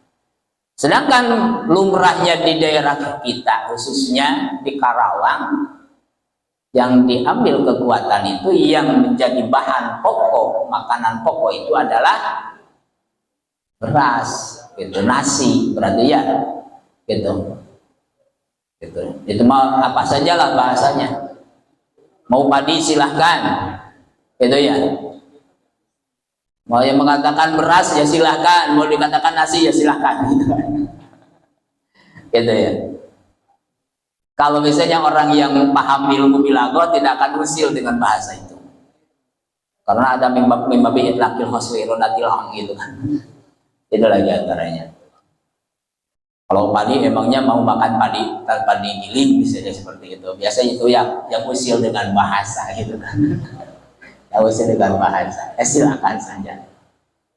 Sedangkan lumrahnya di daerah kita, khususnya di Karawang, yang diambil kekuatan itu yang menjadi bahan pokok, makanan pokok itu adalah beras, gitu, nasi, berarti ya, gitu. Itu mau apa sajalah bahasanya. Mau padi silahkan, gitu ya. Mau yang mengatakan beras ya silahkan, mau dikatakan nasi ya silahkan, gitu ya. Kalau misalnya orang yang paham ilmu bilago tidak akan usil dengan bahasa itu, karena ada mimbabi lakil hoswironatil gitu kan. Itu lagi antaranya. Kalau padi emangnya mau makan padi tanpa digiling misalnya seperti itu. Biasanya itu yang usil dengan bahasa gitu kan. Yang usil dengan bahasa. Silakan saja.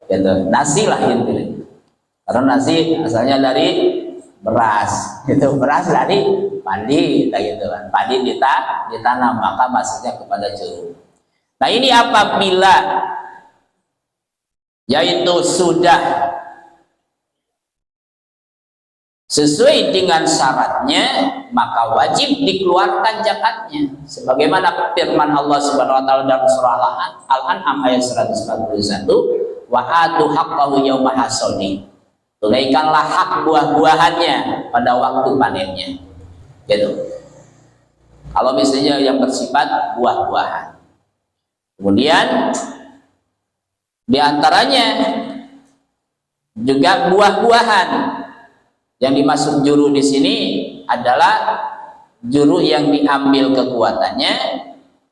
Gitu. Nasi lah itu. Karena nasi asalnya dari beras. Itu beras dari padi, gitu kan. Padi ditanam maka masuknya kepada curug. Nah ini apabila yaitu sudah sesuai dengan syaratnya, maka wajib dikeluarkan zakatnya. Sebagaimana firman Allah Subhanahu wa taala dalam surah Al-An'am ayat 141, wa atu haqqahu yauma hasadi. Tunaikanlah hak buah-buahannya pada waktu panennya. Gitu. Kalau misalnya yang bersifat buah-buahan. Kemudian di antaranya juga buah-buahan. Yang dimaksud juru di sini adalah juru yang diambil kekuatannya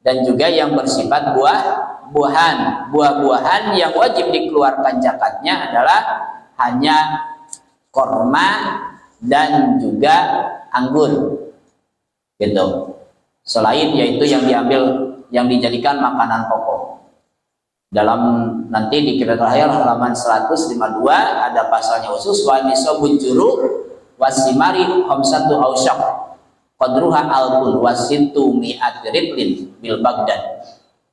dan juga yang bersifat buah-buahan. Buah-buahan yang wajib dikeluarkan zakatnya adalah hanya korma dan juga anggur, gitu. Selain yaitu yang diambil, yang dijadikan makanan pokok. Dalam nanti di kitab terakhir halaman 152 ada pasalnya khusus wa nisabun juru wasimari khamsatu ausyaq qadruha alqul wasitu mi'at ritlin bil Baghdad,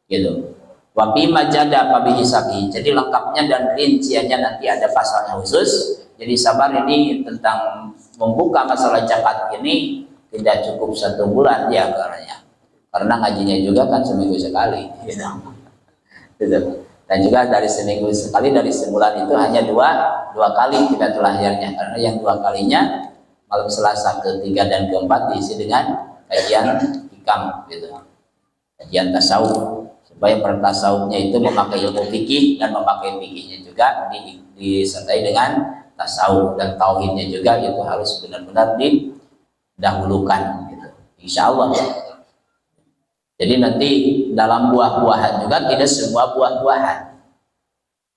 gitu. Wa bi majada pabihi sabi. Jadi lengkapnya dan rinciannya nanti ada pasalnya khusus. Jadi sabar, ini tentang membuka masalah zakat ini tidak cukup 1 bulan ya karena ngajinya juga kan seminggu sekali, gitu. Dan juga dari seminggu sekali, dari sebulan itu hanya dua kali kita lahirnya, karena yang 2 kalinya malam Selasa ketiga dan keempat diisi dengan kajian hikam, gitu, kajian tasawuf, supaya pertasawufnya itu memakai ilmu fikih dan memakai fikihnya juga disertai dengan tasawuf, dan tauhidnya juga itu harus benar-benar didahulukan, gitu. Insya Allah. Jadi nanti dalam buah-buahan juga tidak semua buah-buahan,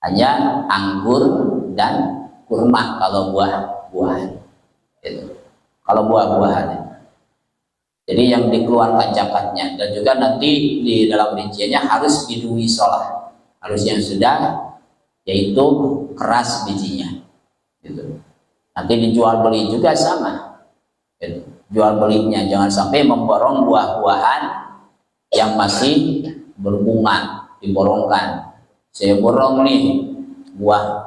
hanya anggur dan kurma kalau buah-buahan, gitu. Kalau buah-buahan, jadi yang dikeluarkan zakatnya, dan juga nanti di dalam rinciannya harus bidui sholah, harus yang sudah yaitu keras bijinya, gitu. Nanti dijual beli juga sama, gitu. Jual belinya jangan sampai memborong buah-buahan yang masih berbunga, diborongkan. Saya borong nih buah,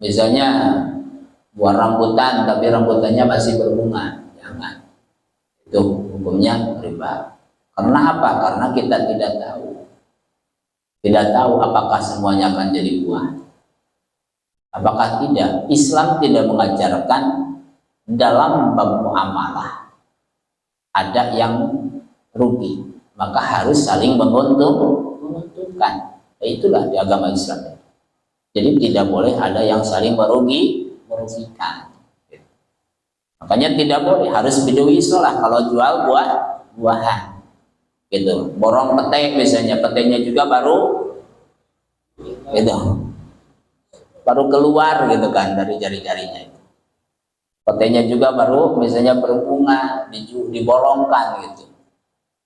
misalnya buah rambutan tapi rambutannya masih berbunga, jangan. Itu hukumnya riba. Karena apa? Karena kita tidak tahu apakah semuanya akan jadi buah, apakah tidak. Islam tidak mengajarkan dalam bab muamalah ada yang rugi, maka harus saling menguntungkan. Itulah di agama Islam. Jadi tidak boleh ada yang saling merugikan. Makanya tidak boleh, harus biduwisolah kalau jual buahan. Gitu. Borong pete misalnya, petenya juga baru gitu. Baru keluar gitu kan dari jari-jarinya itu. Petenya juga baru misalnya berbunga, dibolongkan gitu.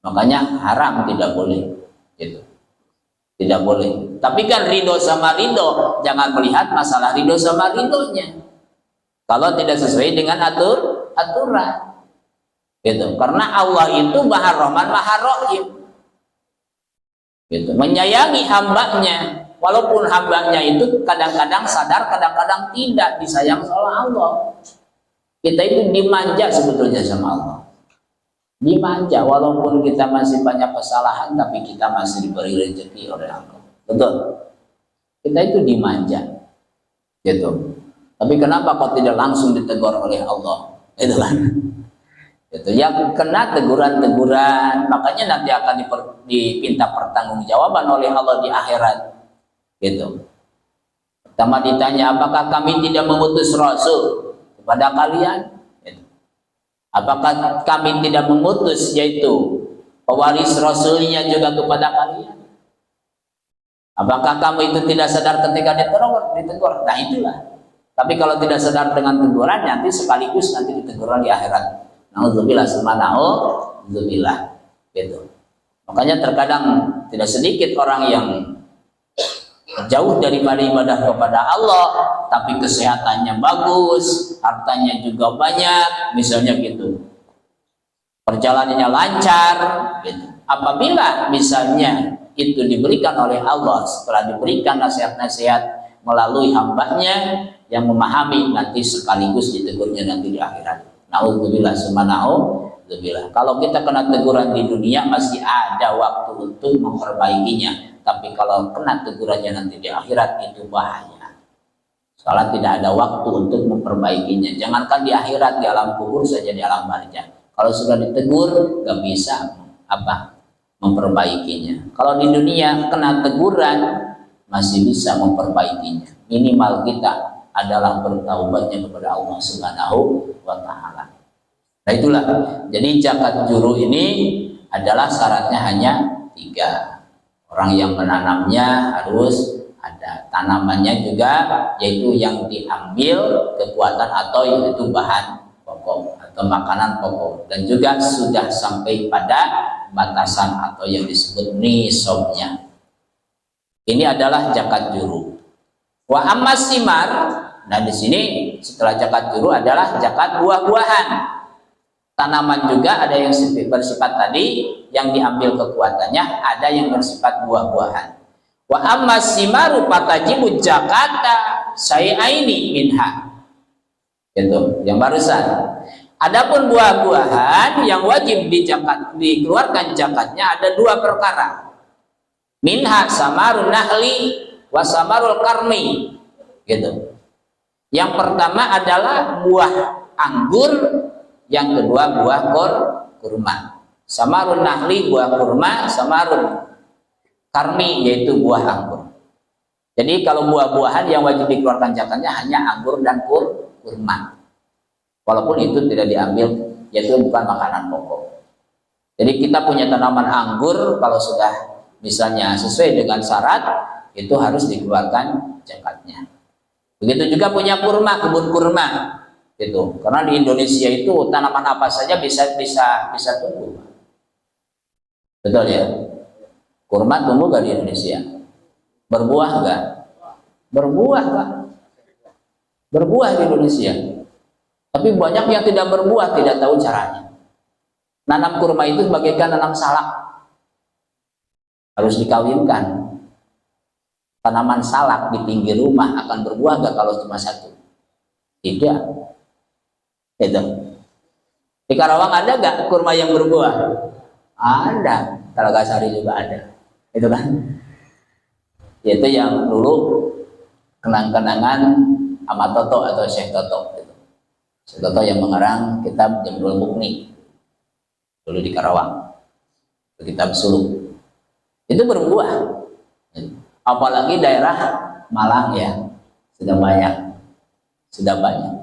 Makanya haram, tidak boleh gitu. Tidak boleh. Tapi kan ridho sama ridho, jangan melihat masalah ridho sama ridhonya. Kalau tidak sesuai dengan aturan. Gitu. Karena Allah itu Maha Rahman, Maha Rahim. Gitu. Menyayangi hambanya. Walaupun hambanya itu kadang-kadang sadar, kadang-kadang tidak disayang oleh Allah. Kita itu dimanja sebetulnya sama Allah. Dimanja, walaupun kita masih banyak kesalahan, tapi kita masih diberi rezeki oleh Allah. Betul? Kita itu dimanja. Gitu. Tapi kenapa kok tidak langsung ditegur oleh Allah? Itu kan. Itu yang kena teguran-teguran, makanya nanti akan dipinta pertanggungjawaban oleh Allah di akhirat. Gitu. Pertama ditanya, apakah kami tidak mengutus Rasul kepada kalian? Gitu. Apakah kami tidak mengutus yaitu pewaris Rasulnya juga kepada kalian? Apakah kamu itu tidak sadar ketika ditegur? Nah itulah. Tapi kalau tidak sadar dengan teguran, nanti sekaligus nanti ditegur di akhirat. Nauzubillah summa nauzubillah. Gitu. Makanya terkadang tidak sedikit orang yang jauh daripada ibadah kepada Allah, tapi kesehatannya bagus, hartanya juga banyak, misalnya gitu. Perjalanannya lancar, gitu. Apabila misalnya itu diberikan oleh Allah, setelah diberikan nasihat-nasihat melalui hambanya yang memahami, nanti sekaligus ditegurnya nanti di akhirat. Nauzubillah summa nauzubillah. Kalau kita kena teguran di dunia masih ada waktu untuk memperbaikinya. Tapi kalau kena tegurannya nanti di akhirat itu bahaya. Soalnya tidak ada waktu untuk memperbaikinya. Jangankan di akhirat, di alam kubur saja, di alam barzah. Kalau sudah ditegur, gak bisa memperbaikinya. Kalau di dunia kena teguran, masih bisa memperbaikinya. Minimal kita adalah bertaubatnya kepada Allah Subhanahu wa Ta'ala. Nah itulah. Jadi zakat juru ini adalah syaratnya hanya 3. Orang yang menanamnya harus ada tanamannya juga, yaitu yang diambil kekuatan atau yaitu bahan pokok atau makanan pokok, dan juga sudah sampai pada batasan atau yang disebut nisabnya. Ini adalah zakat juru. Wa ammas simar. Nah di sini setelah zakat juru adalah zakat buah-buahan. Tanaman juga ada yang bersifat tadi yang diambil kekuatannya, ada yang bersifat buah-buahan. Wa ammas simaru fatajibu zakata syai'aini minha. Itu yang barusan. Adapun buah-buahan yang wajib dikeluarkan zakatnya ada 2 perkara. Minha samarun nahli wa samarul karmi. Gitu. Yang pertama adalah buah anggur, yang kedua buah kurma. Samarun nahli buah kurma, samarun karmi yaitu buah anggur. Jadi kalau buah-buahan yang wajib dikeluarkan zakatnya hanya anggur dan kurma. Walaupun itu tidak diambil, yaitu bukan makanan pokok. Jadi kita punya tanaman anggur, kalau sudah misalnya sesuai dengan syarat, itu harus dikeluarkan zakatnya. Begitu juga punya kurma, kebun kurma. Gitu. Karena di Indonesia itu tanaman apa saja bisa tumbuh. Betul ya? Kurma tumbuh gak di Indonesia? Berbuah gak? Berbuah gak? Berbuah di Indonesia. Tapi banyak yang tidak berbuah, tidak tahu caranya. Nanam kurma itu bagaikan nanam salak. Harus dikawinkan. Tanaman salak di pinggir rumah akan berbuah gak kalau cuma satu? Tidak. Itu. Di Karawang ada gak kurma yang berbuah? Ada. Talagasari juga ada. Itu kan. Yaitu yang dulu kenang-kenangan Ahmad Toto atau Syekh Toto. Syekh Toto yang mengarang kitab Jamrul Mughni dulu di Karawang. Kitab suluk. Itu berbuah. Apalagi daerah Malang ya, sudah banyak, sudah banyak.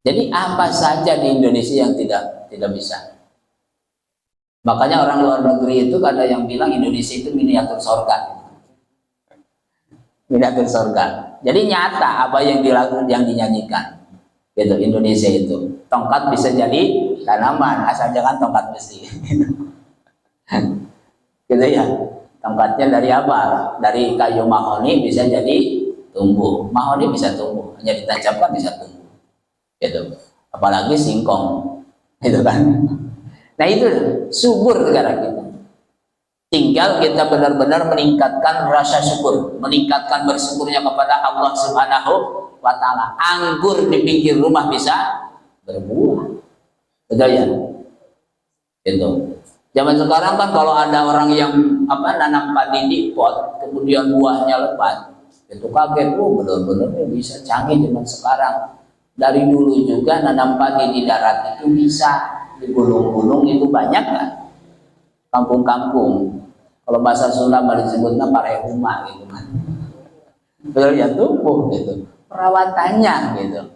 Jadi apa saja di Indonesia yang tidak bisa. Makanya orang luar negeri itu ada yang bilang Indonesia itu miniatur surga. Miniatur surga. Jadi nyata apa yang dilakukan, yang dinyanyikan. Gitu, Indonesia itu. Tongkat bisa jadi tanaman, asal jangan tongkat besi. Gitu ya. Tongkatnya dari apa? Dari kayu mahoni bisa jadi tumbuh. Mahoni bisa tumbuh, hanya ditancapkan bisa tumbuh. Gitu. Apalagi singkong. Gitu kan. Nah itu subur negara kita. Tinggal kita benar-benar meningkatkan rasa syukur, meningkatkan bersyukurnya kepada Allah Subhanahu wa Ta'ala. Anggur di pinggir rumah bisa berbuah. Betul ya? Itu. Zaman sekarang kan kalau ada orang yang nanam padi di pot, kemudian buahnya lebat, itu kaget. Benar-benar bisa canggih zaman sekarang. Dari dulu juga nanam padi di darat itu bisa. Di gunung-gunung itu banyak kan, kampung-kampung. Kalau bahasa Sunda disebutnya parehuma gitu kan. Betul ya, tumbuh gitu. Perawatannya gitu,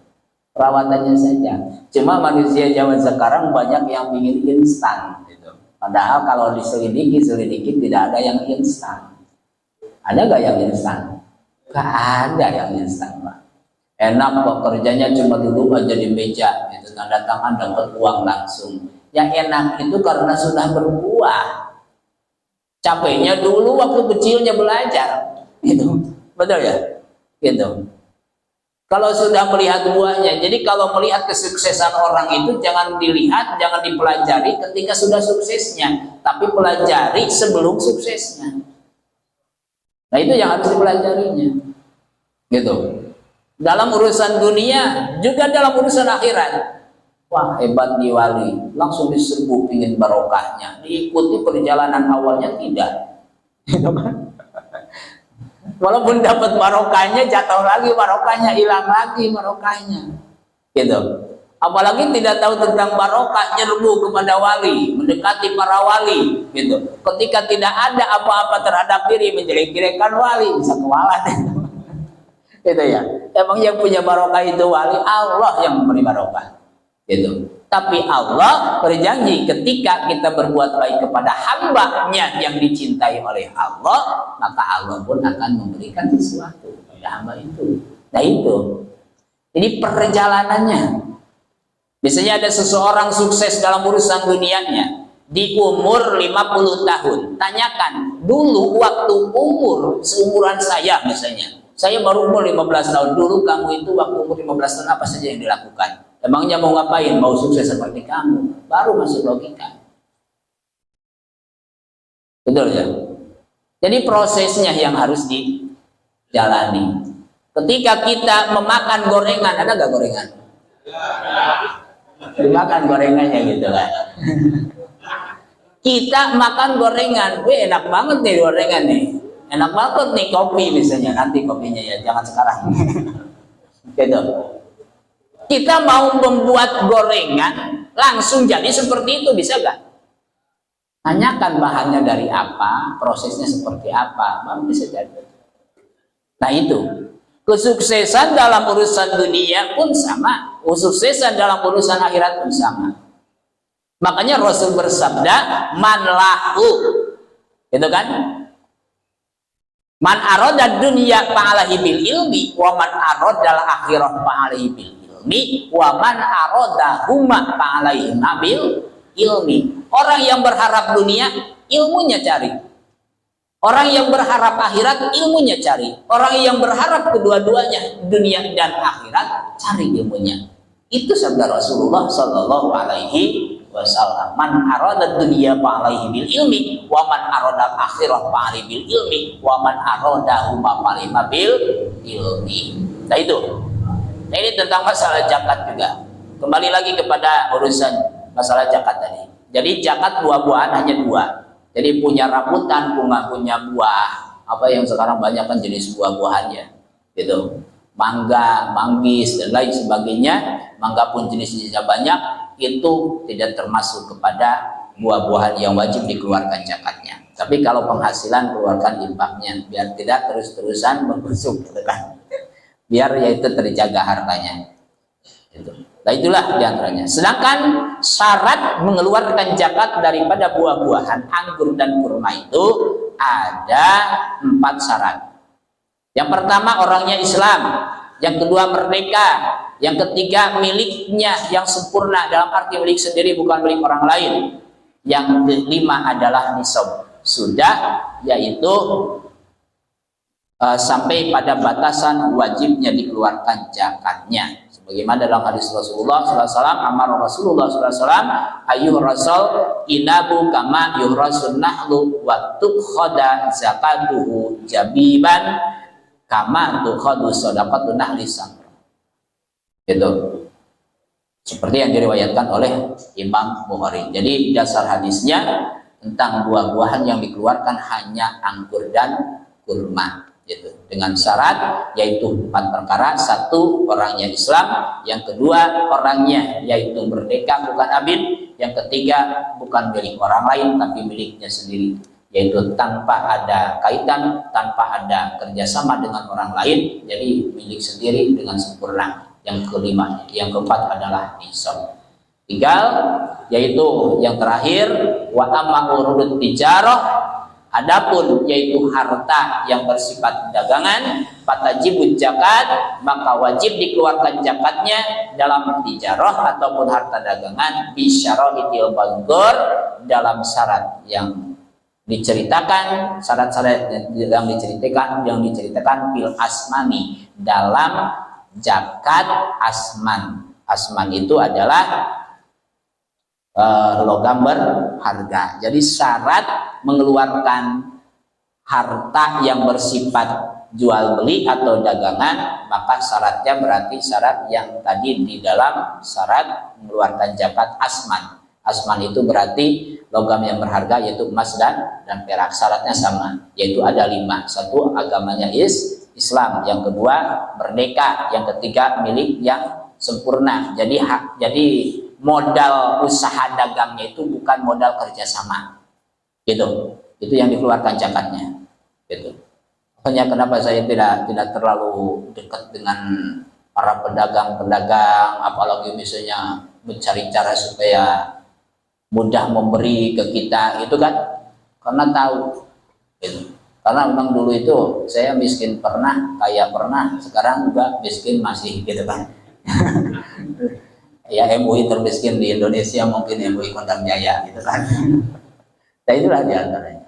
perawatannya saja. Cuma manusia zaman sekarang banyak yang ingin instan gitu. Padahal kalau diselidiki tidak ada yang instan. Ada gak yang instan? Gak ada yang instan, Pak. Enak kok, kerjanya cuma duduk aja di meja gitu, tanda tangan dapat uang langsung. Yang enak itu karena sudah berbuah. Capeknya dulu waktu kecilnya belajar gitu. Betul ya? Gitu. Kalau sudah melihat buahnya, jadi kalau melihat kesuksesan orang itu jangan dilihat, jangan dipelajari ketika sudah suksesnya, tapi pelajari sebelum suksesnya. Nah itu yang harus dipelajarinya. Gitu. Dalam urusan dunia, juga dalam urusan akhirat. Wah hebat di wali, langsung diserbu pingin barokahnya. Diikuti perjalanan awalnya tidak. Walaupun dapat barokahnya, jatuh lagi barokahnya, hilang lagi barokahnya. Gitu. Apalagi tidak tahu tentang barokah, nyerbu kepada wali, mendekati para wali. Gitu. Ketika tidak ada apa-apa terhadap diri, menjelek-jelekan wali, bisa kewalat. Gitu ya. Emang yang punya barokah itu wali, Allah yang memberi barokah. Gitu. Tapi Allah berjanji ketika kita berbuat baik kepada hamba-Nya yang dicintai oleh Allah, maka Allah pun akan memberikan sesuatu pada hamba itu. Nah itu. Jadi perjalanannya. Biasanya ada seseorang sukses dalam urusan dunianya di umur 50 tahun. Tanyakan, dulu waktu seumuran saya misalnya. Saya baru umur 15 tahun. Dulu kamu itu waktu umur 15 tahun apa saja yang dilakukan? Emangnya mau ngapain? Mau sukses seperti kamu? Baru masuk logika. Betul ya? Jadi prosesnya yang harus dijalani. Ketika kita memakan gorengan, ada gak gorengan? Dimakan gorengannya gitu kan. Kita makan gorengan, enak banget nih gorengan nih. Enak banget nih kopi misalnya, nanti kopinya ya, jangan sekarang. Gitu. Kita mau membuat gorengan langsung jadi seperti itu, bisa gak? Tanyakan bahannya dari apa, prosesnya seperti apa, baru bisa jadi. Nah itu, kesuksesan dalam urusan dunia pun sama, kesuksesan dalam urusan akhirat pun sama. Makanya Rasul bersabda, man lahu, gitu kan? Man aroda dunia fa'alaihi bil ilmi, wa man aroda al akhirah fa'alaihi bil ilmi, wa man aroda huma fa'alaihi bil ilmi. Orang yang berharap dunia, ilmunya cari. Orang yang berharap akhirat, ilmunya cari. Orang yang berharap kedua-duanya, dunia dan akhirat, cari ilmunya. Itu sabda Rasulullah Sallallahu Alaihi Wasallam. Man arada dunia fa'alaihi bil ilmi, wa man arada akhirah fa'alaihi bil ilmi, wa man arada huma fa'alaihi bil ilmi. Nah itu. Nah ini tentang masalah zakat juga. Kembali lagi kepada urusan masalah zakat tadi. Jadi zakat buah-buahan hanya dua. Jadi punya rambutan, punya buah. Apa yang sekarang banyak kan jenis buah-buahannya. Gitu. Mangga, manggis dan lain sebagainya. Mangga pun jenis-jenisnya banyak. Itu tidak termasuk kepada buah-buahan yang wajib dikeluarkan zakatnya. Tapi kalau penghasilan keluarkan infaknya, biar tidak terus-terusan membusuk, gitu kan. Biar yaitu terjaga hartanya. Gitu. Nah itulah diantaranya. Sedangkan syarat mengeluarkan zakat daripada buah-buahan anggur dan kurma itu ada 4 syarat. Yang pertama orangnya Islam, yang kedua merdeka, yang ketiga miliknya yang sempurna dalam arti milik sendiri bukan milik orang lain. Yang kelima adalah nisab, sudah yaitu sampai pada batasan wajibnya dikeluarkan zakatnya. Sebagaimana dalam hadis Rasulullah SAW, amar Rasulullah SAW, ayuh rasul inabu kama yuhrasun nahlu wa tukhada zakatuhu jabiban kama tukhadu sadaqatu nahli samra. Itu seperti yang diriwayatkan oleh Imam Bukhari. Jadi dasar hadisnya tentang buah-buahan yang dikeluarkan hanya anggur dan kurma, gitu. Dengan syarat yaitu 4 perkara. 1, orangnya Islam. Yang kedua, orangnya yaitu merdeka bukan abid. Yang ketiga, bukan milik orang lain tapi miliknya sendiri, yaitu tanpa ada kaitan, tanpa ada kerjasama dengan orang lain, jadi milik sendiri dengan sempurna. Yang kelima, yang keempat adalah nisab. Tinggal yaitu yang terakhir, wa amma urudut tijarah, adapun yaitu harta yang bersifat dagangan, fatajibut zakat, maka wajib dikeluarkan zakatnya dalam tijarah ataupun harta dagangan bisyara'itil mazkur, dalam syarat yang diceritakan, syarat-syarat yang diceritakan fil asmani, dalam zakat asman. Asman itu adalah logam berharga. Jadi syarat mengeluarkan harta yang bersifat jual beli atau dagangan, maka syaratnya berarti syarat yang tadi di dalam syarat mengeluarkan zakat asman. Asman itu berarti logam yang berharga, yaitu emas dan perak. Syaratnya sama, yaitu ada 5. 1, agamanya Islam. Yang kedua, merdeka. Yang ketiga, milik yang sempurna. Jadi modal usaha dagangnya itu bukan modal kerjasama, gitu. Itu yang dikeluarkan zakatnya, gitu. Makanya kenapa saya tidak terlalu dekat dengan para pedagang, apalagi misalnya mencari cara supaya mudah memberi ke kita, itu kan karena tahu, gitu. Karena memang dulu itu saya miskin pernah, kaya pernah, sekarang juga miskin masih, gitu kan. Ya MUI termiskin di Indonesia mungkin MUI Kodam Jaya, gitu kan. Nah itulah diantaranya.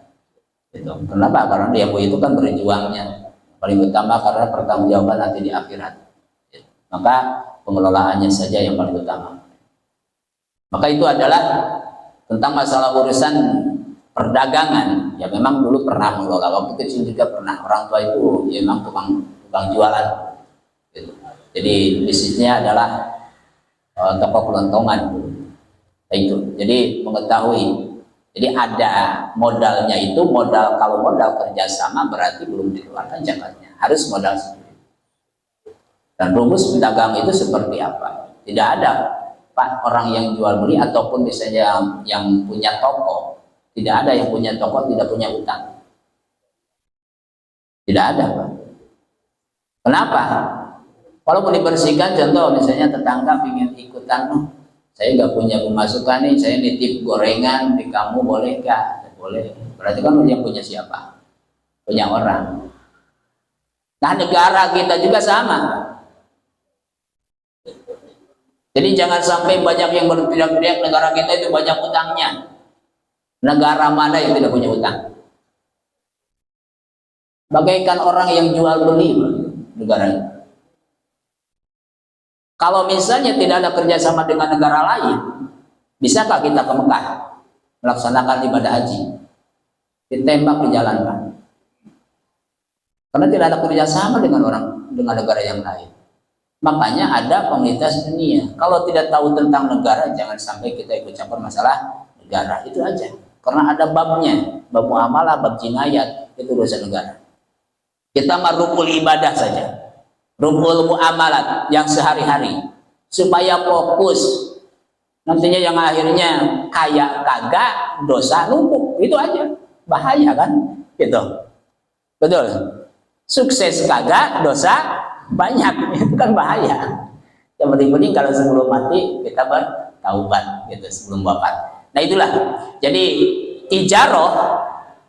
Itu kenapa? Karena di MUI itu kan berjuangnya paling utama karena pertanggungjawaban nanti di akhirat. Maka pengelolaannya saja yang paling utama. Maka itu adalah tentang masalah urusan perdagangan. Ya memang dulu pernah mengelola, waktu kecil juga pernah. Orang tua itu ya memang tukang jualan, gitu. Jadi bisnisnya adalah toko kelontongan. Nah, itu jadi mengetahui, jadi ada modalnya itu, kalau modal kerjasama berarti belum dikeluarkan zakatnya, harus modal sendiri. Dan rumus pedagang itu seperti apa? Tidak ada Pak orang yang jual beli ataupun misalnya yang punya toko, tidak ada yang punya toko tidak punya utang, tidak ada, Pak. Kenapa? Walaupun dibersihkan, contoh misalnya tetangga ingin ikutan, saya nggak punya pemasukan nih, saya nitip gorengan di kamu, boleh nggak? Boleh. Berarti kan yang punya siapa? Punya orang. Nah negara kita juga sama. Jadi jangan sampai banyak yang berteriak-teriak negara kita itu banyak utangnya. Negara mana yang tidak punya utang? Bagaikan orang yang jual beli negara ini. Kalau misalnya tidak ada kerjasama dengan negara lain, bisakah kita ke Mekah melaksanakan ibadah haji? Ditembak di jalan, Pak. Karena tidak ada kerjasama dengan negara yang lain. Makanya ada komunitas dunia. Kalau tidak tahu tentang negara, jangan sampai kita ikut campur masalah negara. Itu aja. Karena ada babnya, bab muamalah, bab jinayat, itu urusan negara. Kita mah rukul ibadah saja. Rukul muamalat yang sehari-hari supaya fokus nantinya yang akhirnya kaya kagak, dosa numpuk, itu aja, bahaya kan, gitu, betul. Sukses kagak, dosa banyak, itu kan bahaya. Yang penting-penting kalau sebelum mati kita bertaubat, gitu, sebelum wafat. Nah itulah, jadi ijaroh,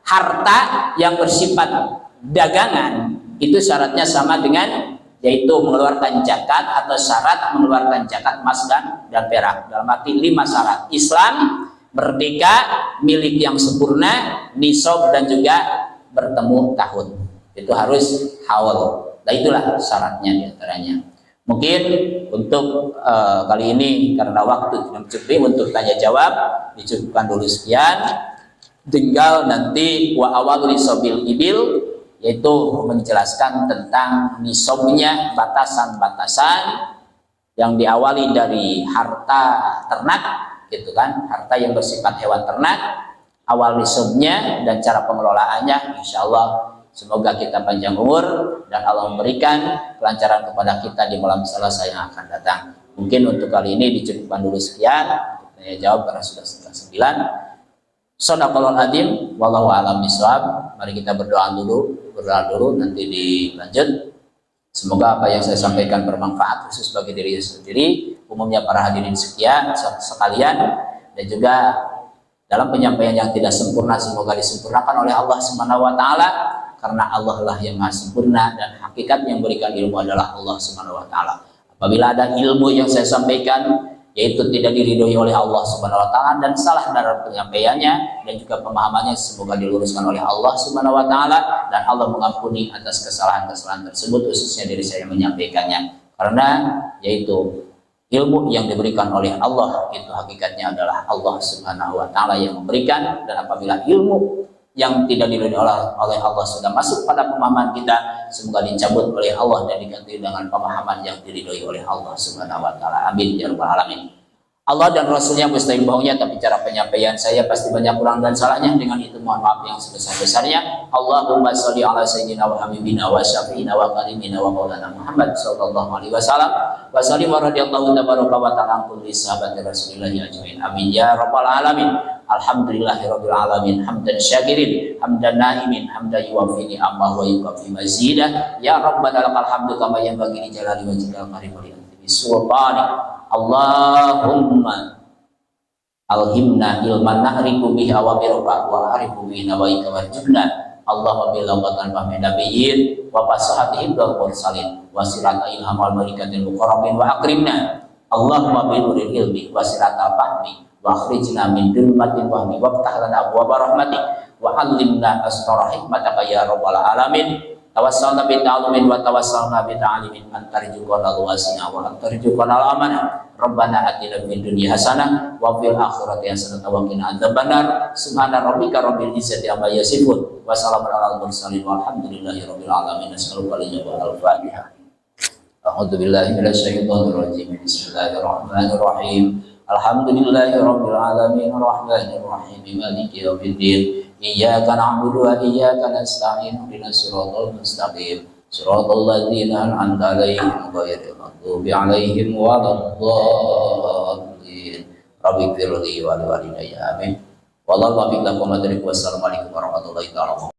harta yang bersifat dagangan, itu syaratnya sama dengan, yaitu mengeluarkan zakat atau syarat mengeluarkan zakat emas dan perak. Dalam arti 5 syarat: Islam, merdeka, milik yang sempurna, nisab, dan juga bertemu tahun. Itu harus haul. Nah itulah syaratnya diantaranya. Mungkin untuk kali ini karena waktu tidak cukup untuk tanya jawab, dicukupkan dulu sekian. Tinggal nanti wa awal nisabil ibil, yaitu menjelaskan tentang nisabnya, batasan-batasan yang diawali dari harta ternak, gitu kan, harta yang bersifat hewan ternak, awal nisabnya dan cara pengelolaannya. Insya Allah semoga kita panjang umur dan Allah memberikan kelancaran kepada kita di malam Selasa yang akan datang. Mungkin untuk kali ini dicukupkan dulu sekian. Saya jawab karena sudah setengah 9. Shadaqallahul adzim, wallahu a'lam bishawab. Mari kita berdoa dulu, nanti dilanjut. Semoga apa yang saya sampaikan bermanfaat khusus bagi diri sendiri, umumnya para hadirin sekalian, dan juga dalam penyampaian yang tidak sempurna semoga disempurnakan oleh Allah Subhanahu wa taala, karena Allah lah yang Maha sempurna dan hakikat yang berikan ilmu adalah Allah Subhanahu wa taala. Apabila ada ilmu yang saya sampaikan yaitu tidak diridhoi oleh Allah Subhanahu wa taala dan salah dalam penyampaiannya dan juga pemahamannya, semoga diluruskan oleh Allah Subhanahu wa taala dan Allah mengampuni atas kesalahan-kesalahan tersebut, khususnya dari saya menyampaikannya. Karena yaitu ilmu yang diberikan oleh Allah itu hakikatnya adalah Allah Subhanahu wa taala yang memberikan, dan apabila ilmu yang tidak diridhoi oleh Allah sudah masuk pada pemahaman kita, semoga dicabut oleh Allah dan diganti dengan pemahaman yang diridhoi oleh Allah Subhanahu wa taala. Amin ya rabbal alamin. Allah dan Rasulnya mustahil bohongnya, tapi cara penyampaian saya pasti banyak kurang dan salahnya. Dengan itu mohon maaf yang sebesar-besarnya. Allahumma sholli ala sayyidina wa habibina wa syafi'ina wa kalimina wa maulana Muhammad sallallahu alaihi wasallam wa sallim wa radhiyallahu tabaraka wa ta'ala kulli sahabati Rasulillah ajmain. Amin ya rabbal alamin. Alhamdulillahirabbil alamin, hamdan syakirin, hamdan naimin, hamdan yuwafi ni'amah wa yukafi mazidah. Ya rabbana lakal hamdu kama yanbaghi li jalali wajhikal karim wa li sultanik. Allahumma alhimna ilman na'rifu bihi awamiruka wa arifu bihi nawaika warjubna. Allahumma bilawatan fahmi nabiyyin wa fasahatihim wal mursalin wa sirata ilham wal malikatil muqarrabin wa akrimna. Allahumma binuril ilmi wa sirata fahmi wa akhrijna min dulmatin wahmi wa ftah lana abwaaba rahmatik wa 'allimna asrar hikmataka ya rabbal alamin. Tawassalna bi ta'lumin wa tawassalna bi ta'limin, antarjuqanal wasi'a wa antarjuqanal amanah. Rabbana atina fid dunya hasanah wa fil akhirati hasanah wa qina adzabannar. Subhana rabbika rabbil izzati amma yasifun wa salamun alal mursalin walhamdulillahi rabbil alamin. Al-Fatihah. A'udzu billahi minasy syaithanir rajim. Bismillahirrahmanirrahim. Alhamdulillahi rabbil alamin arrahmanir rahim maliki yaumiddin. Iyyaka na'budu wa iyyaka nasta'in ihdinas siratal mustaqim siratal ladzina an'amta 'alaihim ghairil maghdubi 'alaihim waladdallin. Rabbighfirli wa li walidayya. Amin. Wallahu a'lam bishawab. Wassalamu alaikum warahmatullahi wabarakatuh.